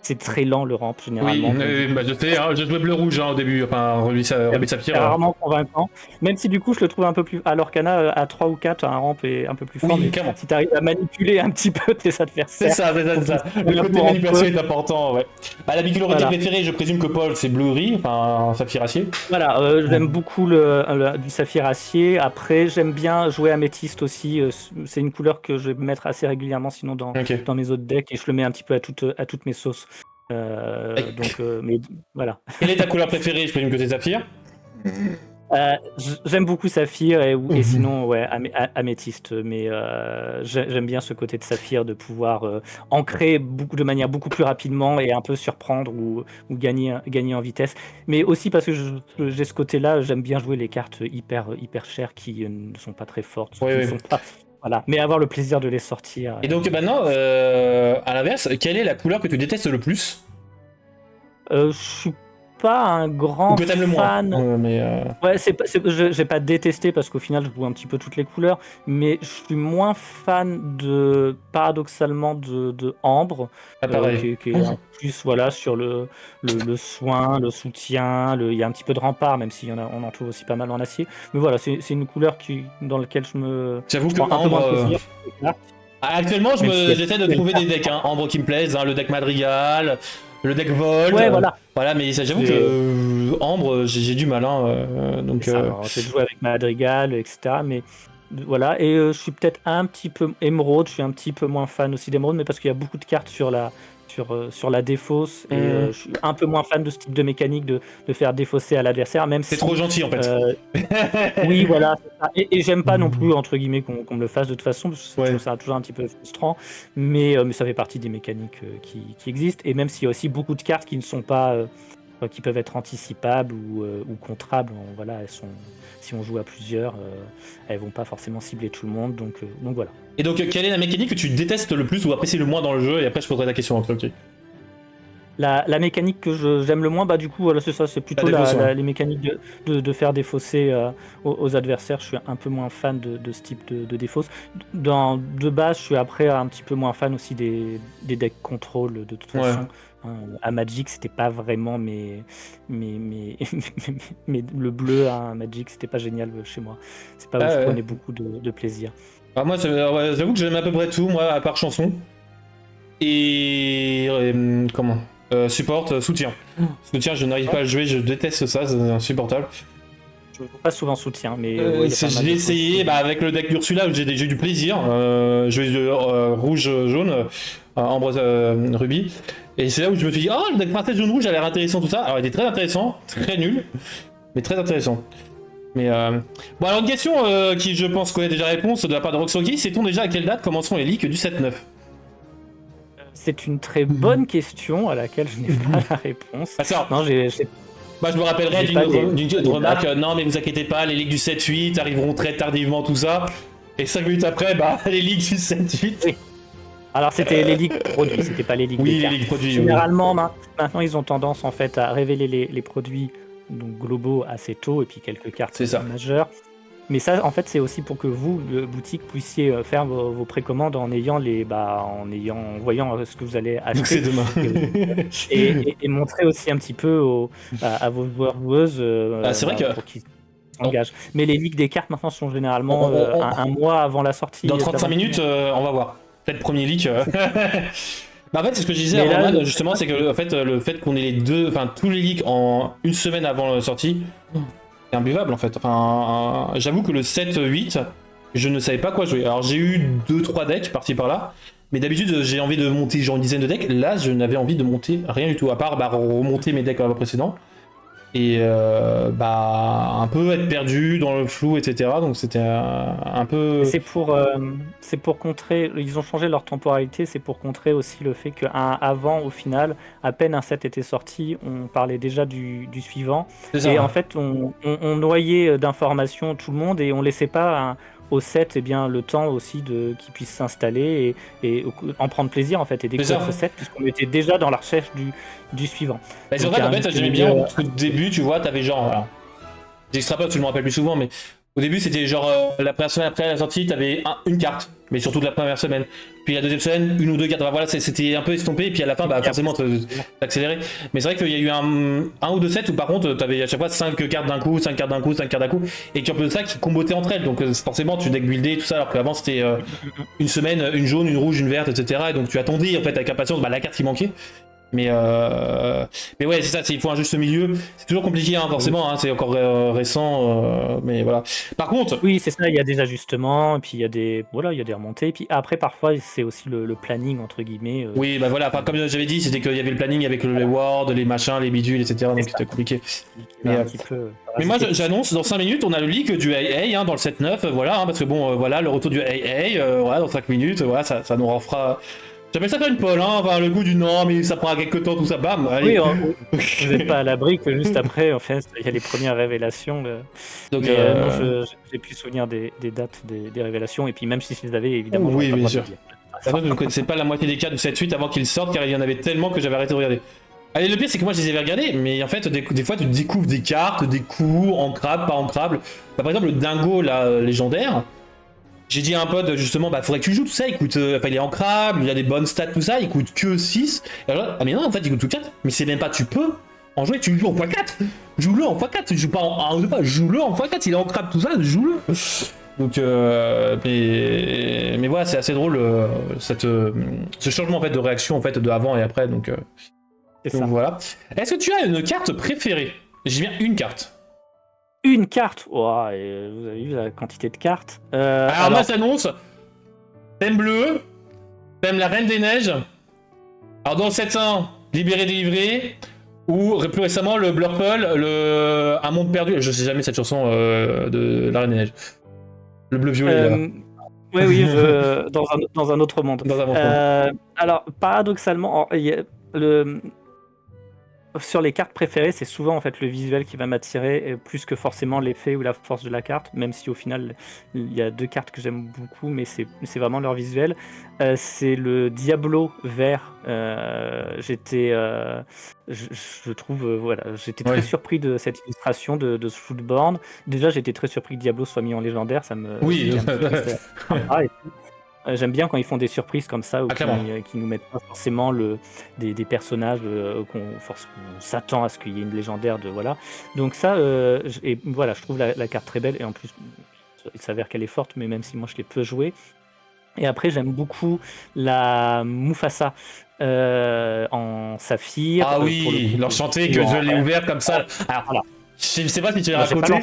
c'est très lent le ramp Oui, généralement. bah, je sais, hein, je jouais bleu-rouge au début, enfin, Ruby C'est Saphir. rarement convaincant. Même si du coup je le trouve un peu plus. À l'Orcana, à 3 ou 4, un ramp est un peu plus fort. Oui, Mais carrément. si tu arrives à manipuler un petit peu tes C'est adversaires. ça, c'est ça, c'est ça. Le côté manipulation est important, ouais. Bah, la bicolorité préférée, je présume que Paul, c'est bleu-gris, enfin, saphir acier. Voilà, j'aime beaucoup du saphir acier. Après, j'aime bien jouer améthyste aussi. C'est une couleur que je vais mettre assez régulièrement, sinon dans mes autres decks, et je le mets un petit peu à toutes mes sauces. Donc, mais voilà. Quelle est ta couleur préférée? Je présume que c'est saphir. J'aime beaucoup saphir et sinon ouais, améthyste, mais j'aime bien ce côté de saphir, de pouvoir ancrer de manière beaucoup plus rapidement et un peu surprendre ou gagner en vitesse, mais aussi parce que j'ai ce côté-là, j'aime bien jouer les cartes hyper chères qui ne sont pas très fortes, voilà, mais avoir le plaisir de les sortir. Et donc maintenant, à l'inverse, quelle est la couleur que tu détestes le plus? Je suis pas un grand que t'aimes le fan. moins, Ouais, j'ai pas détesté parce qu'au final je joue un petit peu toutes les couleurs, mais je suis moins fan paradoxalement de Ambre, qui est en plus voilà sur le soin, le soutien, il y a un petit peu de rempart, même si on en trouve aussi pas mal en acier. Mais voilà, c'est une couleur dans laquelle J'avoue que prends un peu moins de plaisir. Actuellement, j'essaie de trouver des decks Ambre qui me plaisent, hein, le deck Madrigal, le deck Volt. Ouais, voilà. Voilà, mais j'avoue que Ambre, j'ai du mal. Donc, j'ai joué avec Madrigal, etc. Mais voilà, et je suis peut-être un petit peu Émeraude, je suis un petit peu moins fan aussi d'Émeraude, mais parce qu'il y a beaucoup de cartes sur la défausse, et je suis un peu moins fan de ce type de mécanique de faire défausser à l'adversaire, même c'est trop gentil en fait. Oui, voilà, c'est ça. Et j'aime pas non plus, entre guillemets, qu'on me le fasse de toute façon, parce que je trouve ça toujours un petit peu frustrant, mais ça fait partie des mécaniques qui existent, et même s'il y a aussi beaucoup de cartes qui ne sont pas qui peuvent être anticipables ou contrables, voilà, si on joue à plusieurs, elles vont pas forcément cibler tout le monde, donc voilà. Et donc, quelle est la mécanique que tu détestes le plus ou apprécies le moins dans le jeu? Et après, je poserai la question. Ok. La mécanique que j'aime le moins, bah du coup, voilà, c'est ça, c'est plutôt les mécaniques de faire défausser aux adversaires. Je suis un peu moins fan de ce type de défausse. De base, je suis après un petit peu moins fan aussi des decks contrôle, de toute façon. À Magic, c'était pas vraiment mais le bleu à Magic, c'était pas génial chez moi. C'est pas où je prenais beaucoup de plaisir. Bah, moi, j'avoue que j'aime à peu près tout, moi, à part chanson. Et comment support, soutien. Soutien, je n'arrive pas à le jouer, je déteste ça, c'est insupportable. Je joue pas souvent soutien, mais je l'ai essayé avec le deck d'Ursula, j'ai eu du plaisir. Je vais rouge, jaune, ambre, rubis. Et c'est là où je me suis dit, oh, le deck princesse jaune rouge a l'air intéressant, tout ça. Alors, il était très intéressant, très nul, mais très intéressant. Mais bon, alors une question qui, je pense, connaît déjà la réponse de la part de Roxoki, sait-on déjà à quelle date commenceront les leaks du 7-9? C'est une très bonne question à laquelle je n'ai pas la réponse. Non, Bah, je me rappellerai d'une remarque, non mais vous inquiétez pas, les leaks du 7-8 arriveront très tardivement, tout ça. Et 5 minutes après, bah, les leaks du 7-8. Oui. Alors c'était les leaks produits, c'était pas les leaks des cartes. Les leaks produits. Généralement, maintenant ils ont tendance en fait à révéler les produits donc globaux assez tôt, et puis quelques cartes majeures. Mais ça, en fait, c'est aussi pour que vous, le boutique, puissiez faire vos précommandes en voyant ce que vous allez acheter. Donc c'est demain. et montrer aussi un petit peu à vos joueurs-joueuses c'est vrai pour qu'ils s'engagent. Mais les leaks des cartes maintenant sont généralement un mois avant la sortie. Dans 35 minutes, on va voir. Peut-être premier leak. Bah, en fait, c'est ce que je disais à Roman, justement, c'est que le fait qu'on ait tous les leaks en une semaine avant la sortie, c'est imbuvable en fait. Enfin, j'avoue que le 7-8, je ne savais pas quoi jouer. Alors j'ai eu 2-3 decks par-ci par-là, mais d'habitude j'ai envie de monter genre une dizaine de decks. Là, je n'avais envie de monter rien du tout, à part remonter mes decks précédents. et un peu être perdu dans le flou, etc. Donc c'était un peu... C'est pour contrer, ils ont changé leur temporalité, c'est pour contrer aussi le fait qu'avant, au final, à peine un set était sorti, on parlait déjà du suivant. C'est ça. Et en fait, on noyait d'informations tout le monde et on laissait pas au set eh bien, le temps aussi qu'il puisse s'installer et en prendre plaisir en fait et découvrir ça. ce set puisqu'on était déjà dans la recherche du suivant. Bah, c'est Donc, vrai il y qu'en a un fait, j'aimais petit, bien au début, tu vois, t'avais genre... Alors, j'extrapole parce que je me rappelle plus souvent, mais au début, c'était genre la première semaine après la sortie, t'avais une carte, mais surtout de la première semaine. Puis la deuxième semaine, une ou deux cartes. Enfin, voilà, c'était un peu estompé, et puis à la fin, bah, forcément, t'accélérais. Mais c'est vrai qu'il y a eu un ou deux sets où par contre, t'avais à chaque fois 5 cartes d'un coup, 5 cartes d'un coup, 5 cartes d'un coup, et tu as un peu de ça qui combotaient entre elles. Donc forcément, tu deck buildais tout ça, alors qu'avant, c'était une semaine, une jaune, une rouge, une verte, etc. Et donc tu attendais en fait avec impatience la carte qui manquait. Mais ouais, c'est ça, il faut un juste milieu. C'est toujours compliqué, hein, forcément, hein, c'est encore récent, mais voilà. Par contre, oui, c'est ça, il y a des ajustements, et puis il y a des remontées. Et puis après, parfois, c'est aussi le planning, entre guillemets. oui, bah voilà, comme j'avais dit, c'était qu'il y avait le planning avec les wards, les machins, les bidules, etc. Donc c'était compliqué. Mais un petit peu. Mais moi, j'annonce, dans 5 minutes, on a le leak du AA hein, dans le 7-9, voilà, hein, parce que bon, voilà, le retour du AA, voilà, dans 5 minutes, voilà, ça nous en fera. J'appelle ça faire une poll, hein, enfin, le goût du non, mais ça prendra quelques temps, tout ça, bam, allez. Oui, vous n'êtes pas à l'abri que juste après, en fait, il y a les premières révélations. Donc, mais non, j'ai plus souvenir des dates des révélations, et puis même si je les avais, évidemment, oui, j'aurais pas bien le droit sûr. de le dire. Après, je ne connaissais pas la moitié des cartes du 7-8 avant qu'ils sortent, car il y en avait tellement que j'avais arrêté de regarder. Allez, le pire, c'est que moi, je les avais regardés, mais en fait, des fois, tu découvres des cartes, des coups, ancrables, pas ancrables. Bah, par exemple, le dingo, là, légendaire. J'ai dit à un pote, justement, bah faudrait que tu joues tout ça, il coûte, enfin il est ancrable, il a des bonnes stats, tout ça, il coûte que 6. Et alors, ah mais non, en fait il coûte tout 4. Mais c'est même pas, tu peux en jouer, tu le joues en x4. Joue-le en x4, tu joues pas en 1 joue-le en x4, il est ancrable, tout ça, joue-le. Donc, mais voilà, c'est assez drôle, ce changement en fait de réaction en fait de avant et après, donc voilà. Est-ce que tu as une carte préférée? J'y viens une carte. Une carte. Oh, et vous avez vu la quantité de cartes. Alors moi, j'annonce. Thème bleu. Thème la Reine des Neiges. Alors dans le 7-1, Libéré, délivré. Ou plus récemment, le Blurple, Un monde perdu. Je sais jamais cette chanson de la Reine des Neiges. Le bleu-violet, là. Oui, dans un autre monde. Dans un autre monde. Alors, paradoxalement, sur les cartes préférées, c'est souvent en fait le visuel qui va m'attirer plus que forcément l'effet ou la force de la carte, même si au final il y a deux cartes que j'aime beaucoup, mais c'est vraiment leur visuel. C'est le Diablo vert. Je trouve, voilà, j'étais très surpris de cette illustration de Shootborn. Déjà, j'étais très surpris que Diablo soit mis en légendaire, ça me. Oui. J'aime bien quand ils font des surprises comme ça, ou qui nous mettent pas forcément des personnages qu'on s'attend à ce qu'il y ait une légendaire de voilà. Donc ça, et voilà, je trouve la carte très belle, et en plus, il s'avère qu'elle est forte, mais même si moi je l'ai peu jouée. Et après, j'aime beaucoup la Mufasa en saphir. Ah oui, l'enchanté que je l'ai ouvert comme ça. Alors, voilà. Je sais pas si tu l'as raconté.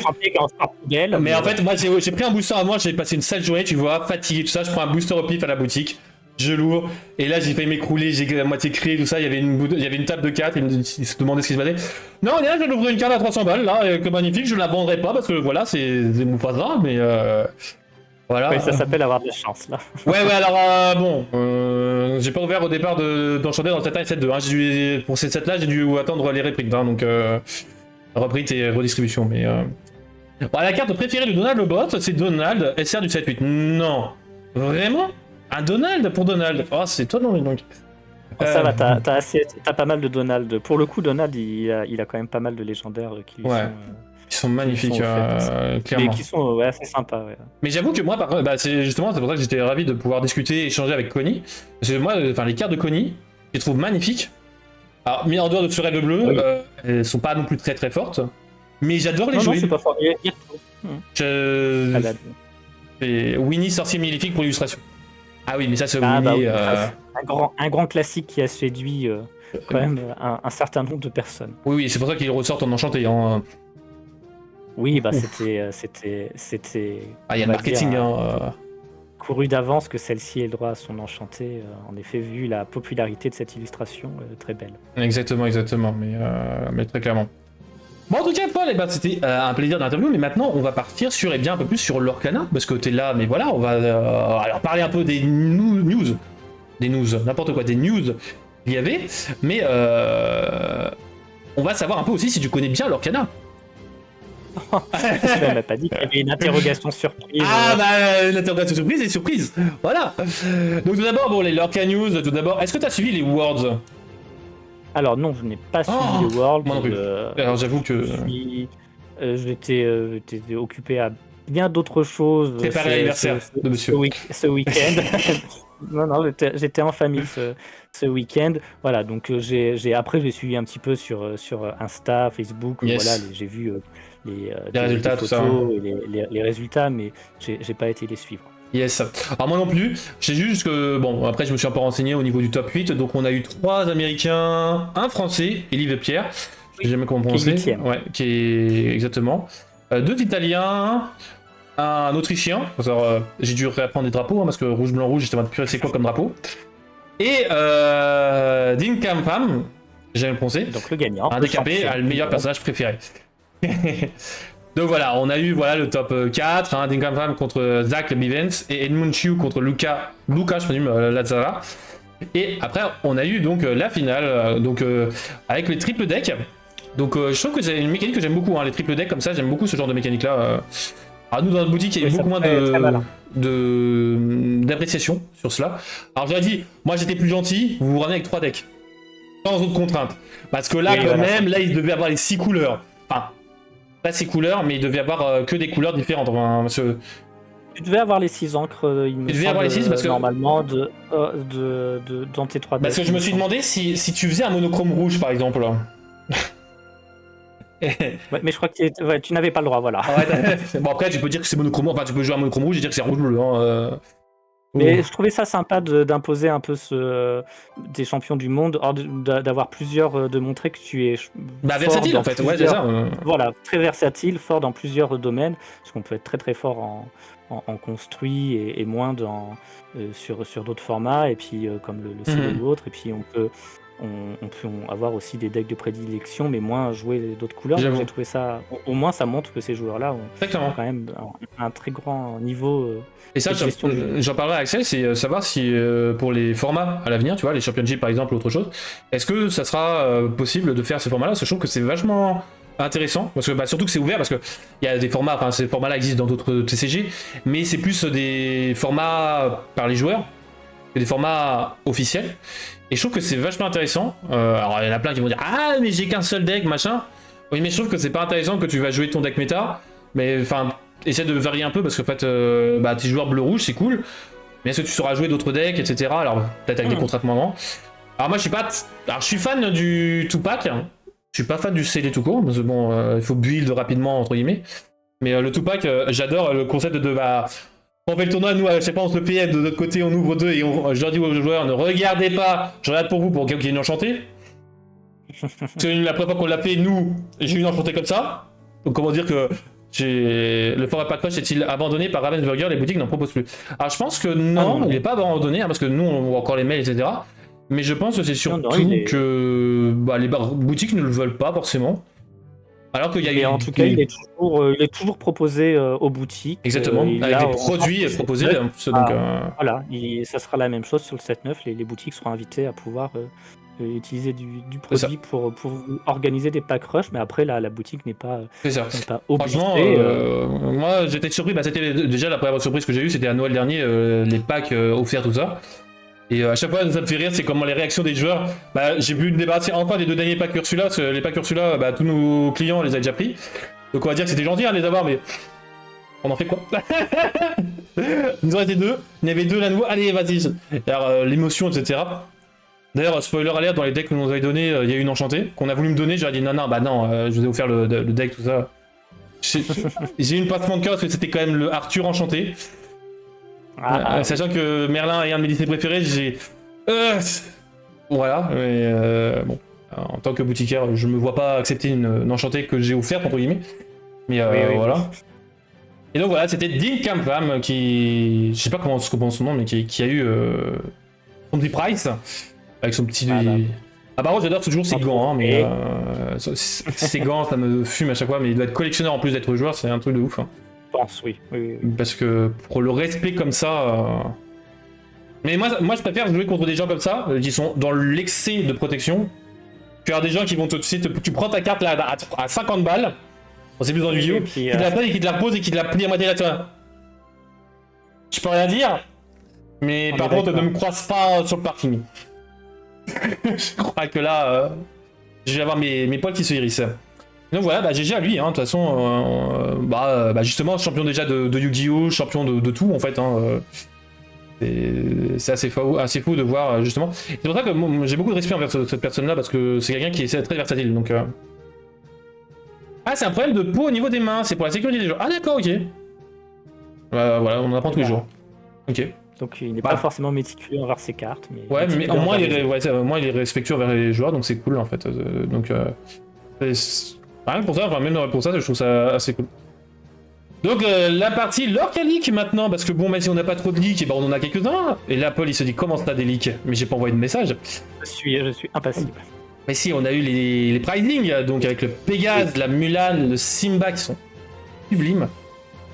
Mais en fait, moi j'ai pris un booster à moi, j'ai passé une sale journée, tu vois, fatigué, tout ça. Je prends un booster au pif à la boutique, je l'ouvre, et là j'ai failli m'écrouler, j'ai à moitié crié, tout ça. Il y avait une table de cartes, il se demandait ce qui se passait. Non, là, je vais ouvrir une carte à 300 balles, là, que magnifique, je la vendrai pas parce que voilà, c'est Mufasa, mais voilà. Oui, ça s'appelle avoir de la chance, là. Ouais, alors j'ai pas ouvert au départ d'enchanter dans le 7-1 et 7-2. Hein. Pour ces 7-là, j'ai dû attendre les reprints, hein, donc. Reprint et redistribution, mais la carte préférée de Donald le bot, c'est Donald, SR du 7-8. Non. Vraiment? Un Donald pour Donald? Oh, c'est toi, non, donc. Ça va, t'as pas mal de Donald. Pour le coup, Donald, il a quand même pas mal de légendaires qui lui sont magnifiques, clairement. Et qui sont assez sympas, ouais. Mais j'avoue que moi, c'est pour ça que j'étais ravi de pouvoir discuter et échanger avec Connie. Parce que moi, les cartes de Connie, je les trouve magnifiques. Alors, mis en dehors de ce rêve bleu, elles sont pas non plus très très fortes, mais j'adore les jouer. Non, c'est pas fort. Winnie, sorcier maléfique pour l'illustration. Ah oui, mais ça c'est Winnie. Un grand classique qui a séduit quand même un certain nombre de personnes. Oui, c'est pour ça qu'il ressort en enchanté. Hein. Oui, c'était. Ah, il y a le marketing. Couru d'avance que celle-ci ait le droit à son enchanté, en effet, vu la popularité de cette illustration, très belle. Exactement, mais très clairement. Bon, en tout cas, Paul, c'était un plaisir d'interview, mais maintenant, on va partir sur, un peu plus sur l'Orcana, parce que t'es là, mais voilà, on va alors parler un peu des news, n'importe quoi, des news qu'il y avait, mais on va savoir un peu aussi si tu connais bien l'Orcana. On m'a pas dit qu'il y avait une interrogation surprise. Ah bah, l'interrogation surprise est surprise, voilà. Donc tout d'abord, bon, les Lorca News, tout d'abord, est-ce que t'as suivi les Worlds? Alors non, je n'ai pas suivi les Worlds. Moi non plus. Alors j'avoue que... J'étais occupé à bien d'autres choses. Préparer l'anniversaire de monsieur. Ce week-end. non, j'étais en famille ce week-end. Voilà, donc après j'ai suivi un petit peu sur Insta, Facebook. Yes. Voilà, j'ai vu les résultats, photos tout ça. et les résultats, mais j'ai pas été les suivre. Yes. Alors moi non plus, j'ai juste que, bon, après je me suis un peu renseigné au niveau du top 8, donc on a eu 3 Américains, un Français, Élie Pierre, je sais jamais comment prononcer, qui est exactement, 2 Italiens, un Autrichien, j'ai dû réapprendre des drapeaux, parce que rouge, blanc, rouge, j'étais en mode purée, c'est quoi comme drapeau, et Dean Campham, j'ai jamais prononcé, donc le gagnant, un décapé, le meilleur personnage préféré. Donc voilà, on a eu le top 4, hein, Dingham contre Zach Bivens et Edmund Chiu contre Luca je présume, Lazzara. Et après, on a eu donc la finale, avec les triple decks. Donc je trouve que c'est une mécanique que j'aime beaucoup, hein, les triple decks comme ça, j'aime beaucoup ce genre de mécanique là. Alors nous dans notre boutique, il y a eu beaucoup moins d'appréciation sur cela. Alors j'aurais dit, moi j'étais plus gentil, vous vous ramenez avec 3 decks. Sans autre contrainte. Parce que là, là il devait avoir les 6 couleurs. Enfin, pas 6 couleurs, mais il devait y avoir que des couleurs différentes. Enfin, tu devais avoir les 6 encres, il me tu devais avoir les 6 parce que... normalement, dans tes 3 decks. Parce que je me suis demandé si tu faisais un monochrome rouge, par exemple. Mais je crois que tu n'avais pas le droit, voilà. Bon, après, tu peux dire que c'est monochrome, enfin, tu peux jouer un monochrome rouge et dire que c'est rouge-bleu. Hein, Mais je trouvais ça sympa d'imposer un peu des champions du monde, d'avoir plusieurs, de montrer que tu es versatile en fait, ouais, c'est ça. Voilà, très versatile, fort dans plusieurs domaines, parce qu'on peut être très très fort en construit et moins sur d'autres formats, et puis comme le silo ou autre, et puis on peut avoir aussi des decks de prédilection, mais moins jouer d'autres couleurs. Donc j'ai trouvé ça, au moins ça montre que ces joueurs-là ont quand même un très grand niveau. Et ça, j'en parlerai à Axel, c'est savoir si pour les formats à l'avenir, tu vois, les championships par exemple ou autre chose, est-ce que ça sera possible de faire ce format-là? Parce que je trouve que c'est vachement intéressant, parce que surtout que c'est ouvert, parce que il y a des formats, enfin ces formats-là existent dans d'autres TCG, mais c'est plus des formats par les joueurs que des formats officiels. Et je trouve que c'est vachement intéressant. Alors il y en a plein qui vont dire ah mais j'ai qu'un seul deck machin. Oui mais je trouve que c'est pas intéressant que tu vas jouer ton deck méta, mais enfin essaie de varier un peu parce qu'en fait tes joueurs bleu-rouge c'est cool, mais est-ce que tu sauras jouer d'autres decks etc. Alors peut-être avec des contraintes moins grands. Alors moi je suis fan du Tupac, hein. Je suis pas fan du CD tout court parce que bon il faut build rapidement entre guillemets, mais le Tupac j'adore le concept de on fait le tournoi, nous, je sais pas, on se le PM, de notre côté, on ouvre 2 et je leur dis aux joueurs, ne regardez pas, je regarde pour vous pour qu'il y ait une enchantée. Parce que la première fois qu'on l'a fait, nous, j'ai eu une enchantée comme ça. Donc comment dire que le format pack rush est-il abandonné par Ravensburger, les boutiques n'en proposent plus. Alors je pense que non, il n'est pas abandonné, hein, parce que nous, on voit encore les mails, etc. Mais je pense que c'est surtout que les boutiques ne le veulent pas forcément. Alors qu'il y a en tout cas, il est toujours proposé aux boutiques. Exactement, avec des produits proposés. Voilà, ça sera la même chose sur le 7-9. Les boutiques seront invitées à pouvoir utiliser du produit pour organiser des pack rush, mais après la boutique n'est pas obligée. Franchement, moi j'étais surpris, c'était déjà la première surprise que j'ai eue, c'était à Noël dernier, les packs offerts, tout ça. Et à chaque fois, ça me fait rire, c'est comment les réactions des joueurs. J'ai pu me débarrasser enfin des 2 derniers packs Ursula, parce que les packs Ursula, tous nos clients les a déjà pris. Donc on va dire que c'était gentil de les avoir, mais on en fait quoi? Il nous en restait 2, il y avait 2 là nouveau, allez vas-y. Alors l'émotion, etc. D'ailleurs, spoiler alert, dans les decks que nous avez donné, il y a une enchantée qu'on a voulu me donner, j'aurais dit non, je vous ai offert le deck, tout ça. J'ai eu une passement de cœur parce que c'était quand même le Arthur enchanté. Sachant que Merlin est un de mes lycées préférés, voilà, mais bon, en tant que boutiquière, je me vois pas accepter une enchantée que j'ai offerte, entre guillemets. Mais voilà. Et donc voilà, c'était Dean Campham qui... Je sais pas comment on prononce son nom, mais qui a eu son petit price, avec son petit... Ah par contre j'adore toujours ses Entre gants, hein, mais et- ses gants ça me fume à chaque fois, mais il doit être collectionneur en plus d'être joueur, c'est un truc de ouf. Hein. Je pense, oui. Oui, oui. Parce que pour le respect comme ça... Mais moi je préfère jouer contre des gens comme ça, qui sont dans l'excès de protection, que avoir des gens qui vont tu prends ta carte là à 50 balles, bon, c'est plus dans le vidéo, Et puis, qui te la prennent et qui te la reposent et qui te la plient à moitié là, toi. Je peux rien dire, mais On par est contre d'accord. ne me croise pas sur le parking. Je crois que là, je vais avoir mes poils qui se hérissent. Donc voilà, bah GG à lui, hein, de toute façon, justement, champion déjà de Yu-Gi-Oh!, champion de tout en fait. Hein, c'est assez fou de voir justement. C'est pour ça que moi, j'ai beaucoup de respect envers cette personne-là parce que c'est quelqu'un qui est très versatile. Donc, ah, c'est un problème de peau au niveau des mains, c'est pour la sécurité des joueurs. Ah d'accord, ok. Voilà, on en apprend tous les jours. Ok. Donc il n'est Bah. pas forcément méticuleux envers ses cartes. Mais Ouais, mais méticuleux au moins, envers les autres. au moins il est respectueux envers les joueurs, donc c'est cool en fait. Rien que pour ça, enfin même pour ça, je trouve ça assez cool. Donc la partie Lorca Leak maintenant, parce que bon, même si on n'a pas trop de leaks, et ben on en a quelques-uns. Et là, Paul il se dit comment ça des leaks, mais j'ai pas envoyé de message. Je suis impassible. Mais si, on a eu les pricing, donc avec le Pégase, la Mulan, le Simba qui sont sublimes.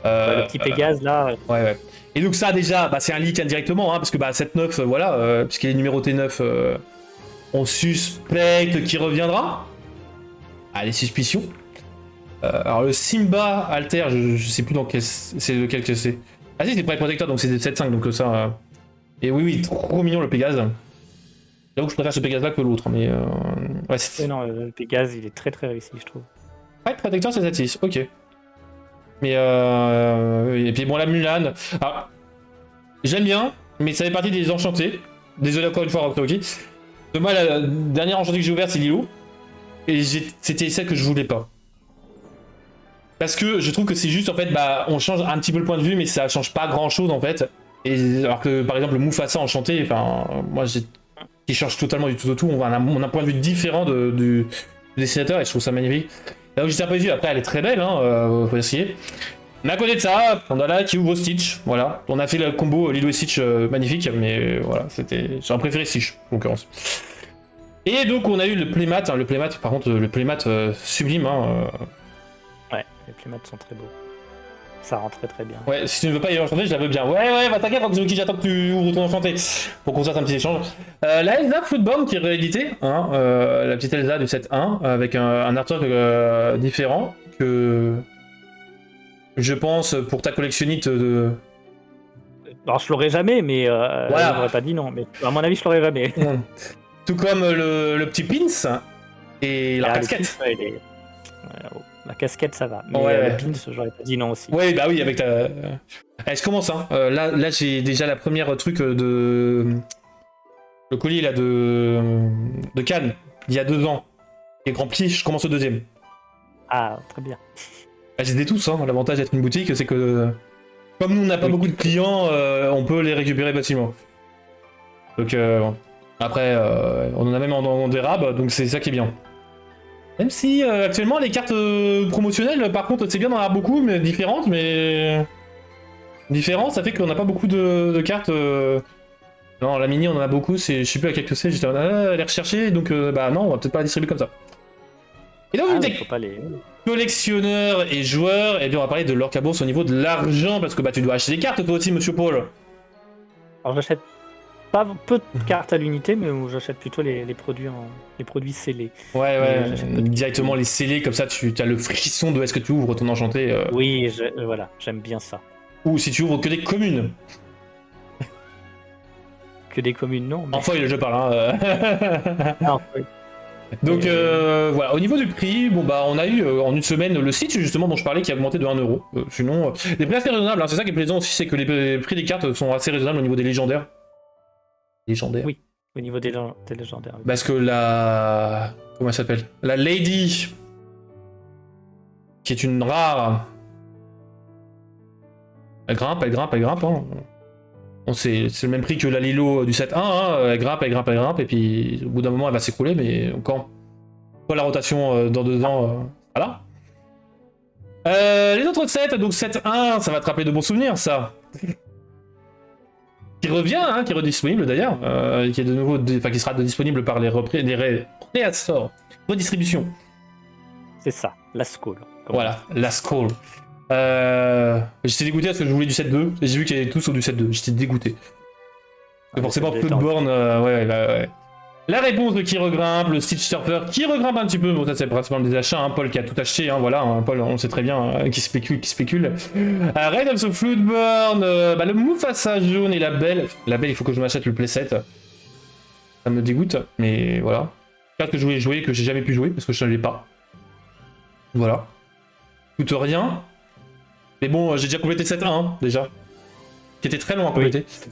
Le petit Pégase là. Ouais. Et donc ça déjà, bah, c'est un leak indirectement, hein, parce que bah, 7-9, voilà, puisqu'il est numéroté 9, on suspecte qu'il reviendra. Ah, les suspicions. Alors le Simba Alter, je sais plus dans quel c'est lequel que c'est. Ah si, c'est Prime Protector, donc c'est 7-5, donc ça... Et oui, trop mignon le Pégase. J'avoue que je préfère ce Pégase là que l'autre, mais... Ouais, c'est... Non, le Pégase il est très très réussi, je trouve. Prime Protector c'est 7-6, ok. Mais et puis bon, la Mulan... Alors, j'aime bien, mais ça fait partie des enchantés. Désolé encore une fois, Rocktoki. Moi, la dernière enchantée que j'ai ouverte, c'est Lilo. Et c'était celle que je voulais pas. Parce que je trouve que c'est juste, en fait, bah, on change un petit peu le point de vue, mais ça change pas grand chose, en fait. Et alors que, par exemple, le Mufasa enchanté, enfin, moi, qui change totalement du tout au tout, on a un point de vue différent du dessinateur, et je trouve ça magnifique. Là où j'étais un peu déçu, après, elle est très belle, hein, faut essayer. Mais à côté de ça, on a là qui ouvre Stitch, voilà. On a fait le combo Lilo et Stitch magnifique, mais voilà, j'ai un préféré Stitch, en l'occurrence. Et donc, on a eu le playmat, hein, par contre, le playmat sublime, hein, Ouais, les playmats sont très beaux. Ça rend très très bien. Ouais, si tu ne veux pas y enchanter, je la veux bien. Ouais, bah t'inquiète, Roxy, j'attends que tu ouvres ton enchanté pour qu'on fasse un petit échange. La Elsa Footbomb qui est rééditée, hein, la petite Elsa du set 1, avec un artwork différent que je pense pour ta collectionnite de. Alors je l'aurais jamais, mais Voilà. je n'aurais pas dit non. Mais à mon avis, je l'aurais jamais. Tout comme le petit pins et la Ah, le casquette. pins, ouais, la casquette, ça va. Mais Ouais. le pins, j'aurais pas dit non aussi. Ouais, bah oui, avec ta. Je commence, hein. Là j'ai déjà la première truc de. Le colis là de Cannes, il y a 2 ans. Et rempli, je commence au deuxième. Ah, très bien. Bah, je les ai tous, hein. L'avantage d'être une boutique, c'est que comme nous on n'a pas Oui. beaucoup de clients, on peut les récupérer facilement. Donc bon. Après, on en a même en dérabe, donc c'est ça qui est bien. Même si actuellement les cartes promotionnelles, par contre, c'est bien d'en avoir beaucoup, mais différentes, mais différentes, ça fait qu'on n'a pas beaucoup de cartes. Non, la mini, on en a beaucoup, je sais plus à quel que c'est, j'étais les rechercher, donc bah non, on va peut-être pas la distribuer comme ça. Et là, Ah, vous mais êtes faut pas les. collectionneur et joueur, et bien on va parler de l'orca bourse au niveau de l'argent, parce que bah tu dois acheter des cartes toi aussi, monsieur Paul. Alors j'achète pas peu de cartes à l'unité, mais j'achète plutôt les produits scellés. Ouais, Mais j'achète pas de- directement les scellés, comme ça tu as le frisson de est-ce que tu ouvres ton enchanté, Oui, voilà, j'aime bien ça. ou si tu ouvres que des communes. Que des communes, non. Mais... En foil, je parle, hein. Non, oui. Donc voilà, au niveau du prix, bon bah on a eu en une semaine le site justement dont je parlais qui a augmenté de 1 euro. Sinon, les prix assez raisonnables, hein. C'est ça qui est plaisant aussi, c'est que les prix des cartes sont assez raisonnables au niveau des légendaires. Légendaires. Oui. Au niveau des légendaires. Oui. Parce que la... Comment elle s'appelle? La Lady, qui est une rare... Elle grimpe, hein. Bon, c'est le même prix que la Lilo du set 1, hein. Elle grimpe, et puis au bout d'un moment elle va s'écrouler, mais quand la rotation dans 2 ans, voilà. Les autres sets, donc set 1, ça va te rappeler de bons souvenirs, ça. qui revient, hein, qui est redisponible d'ailleurs, qui est de nouveau, qui sera disponible par les réassort, redistribution. C'est ça, la Skull. Voilà, la Skull. J'étais dégoûté parce que je voulais du 7-2, et j'ai vu qu'il y avait tout sur du 7-2, j'étais dégoûté. Forcément, Bloodborne, ouais. La réponse de qui regrimpe, le Stitch Surfer qui regrimpe un petit peu, bon ça c'est principalement des achats, hein, Paul qui a tout acheté, hein, voilà, hein, Paul on sait très bien, qui spécule. Raid of the Bloodborne, le Mufasa jaune et la belle, il faut que je m'achète le playset, ça me dégoûte, mais voilà. Carte que je voulais jouer, que j'ai jamais pu jouer, parce que je ne l'ai pas. Voilà. Coûte rien, mais bon, j'ai déjà complété 7-1, déjà, qui était très long à compléter. Oui.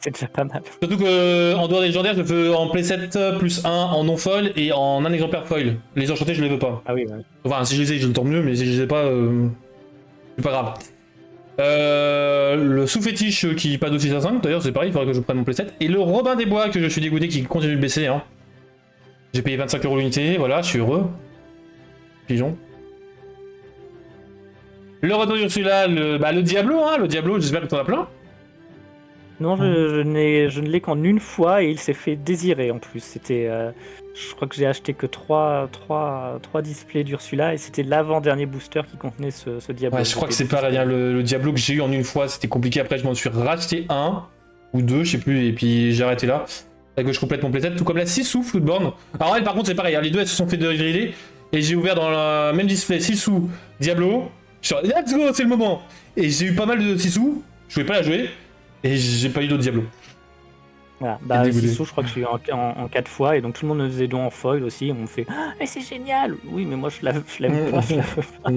C'est déjà pas mal. Surtout que en dehors des légendaires, je veux en playset plus 1 en non foil et en un exemplaire foil. Les enchantés, je les veux pas. Ah oui, ouais. Enfin, si je les ai, je le tant mieux, mais si je les ai pas, c'est pas grave. Le sous-fétiche qui passe de 6 à 5, d'ailleurs, c'est pareil, il faudrait que je prenne mon playset. Et le Robin des Bois, que je suis dégoûté, qui continue de baisser. Hein. J'ai payé 25 € l'unité, voilà, je suis heureux. Pigeon. Le retour d'Ursula, le Diablo, hein, le Diablo, j'espère que t'en as plein. Non, je ne l'ai qu'en une fois et il s'est fait désirer en plus. C'était, je crois que j'ai acheté que 3 displays d'Ursula et c'était l'avant-dernier booster qui contenait ce Diablo. Ouais, je crois que c'est pareil, hein, le Diablo que j'ai eu en une fois, c'était compliqué. Après, je m'en suis racheté un ou deux, je sais plus, et puis j'ai arrêté là. Fait que je complète mon playset, tout comme la 6 sous Bloodborne. Alors elle, par contre, c'est pareil, hein, les deux elles se sont fait dégriller et j'ai ouvert dans le même display 6 sous Diablo. Je suis let's go, c'est le moment. Et j'ai eu pas mal de 6 sous, je pouvais pas la jouer. Et j'ai pas eu d'autres Diablo. Voilà, Sissou, je crois que je suis en 4 fois, et donc tout le monde me faisait don en foil aussi. On me fait ah, mais c'est génial! Oui, mais moi je l'aime pas.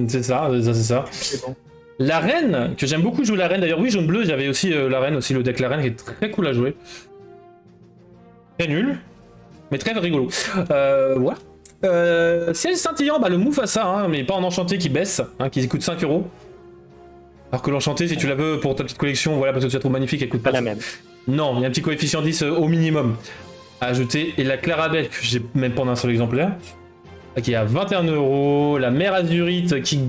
C'est ça. C'est bon. La reine, que j'aime beaucoup jouer la reine. D'ailleurs, oui, jaune-bleu, j'avais aussi la reine, aussi le deck la reine qui est très cool à jouer. Très nul, mais très rigolo. Ouais. Ciel scintillant, le Mufasa, hein, mais pas en enchanté qui baisse, hein, qui coûte 5 €. Alors que l'enchanté, si tu la veux pour ta petite collection, voilà, parce que tu la trouves magnifique, elle coûte pas la même. Non, il y a un petit coefficient 10 au minimum à ajouter. Et la Clarabelle, que j'ai même pas un seul exemplaire, qui est à 21 €. La Mère Azurite, qui.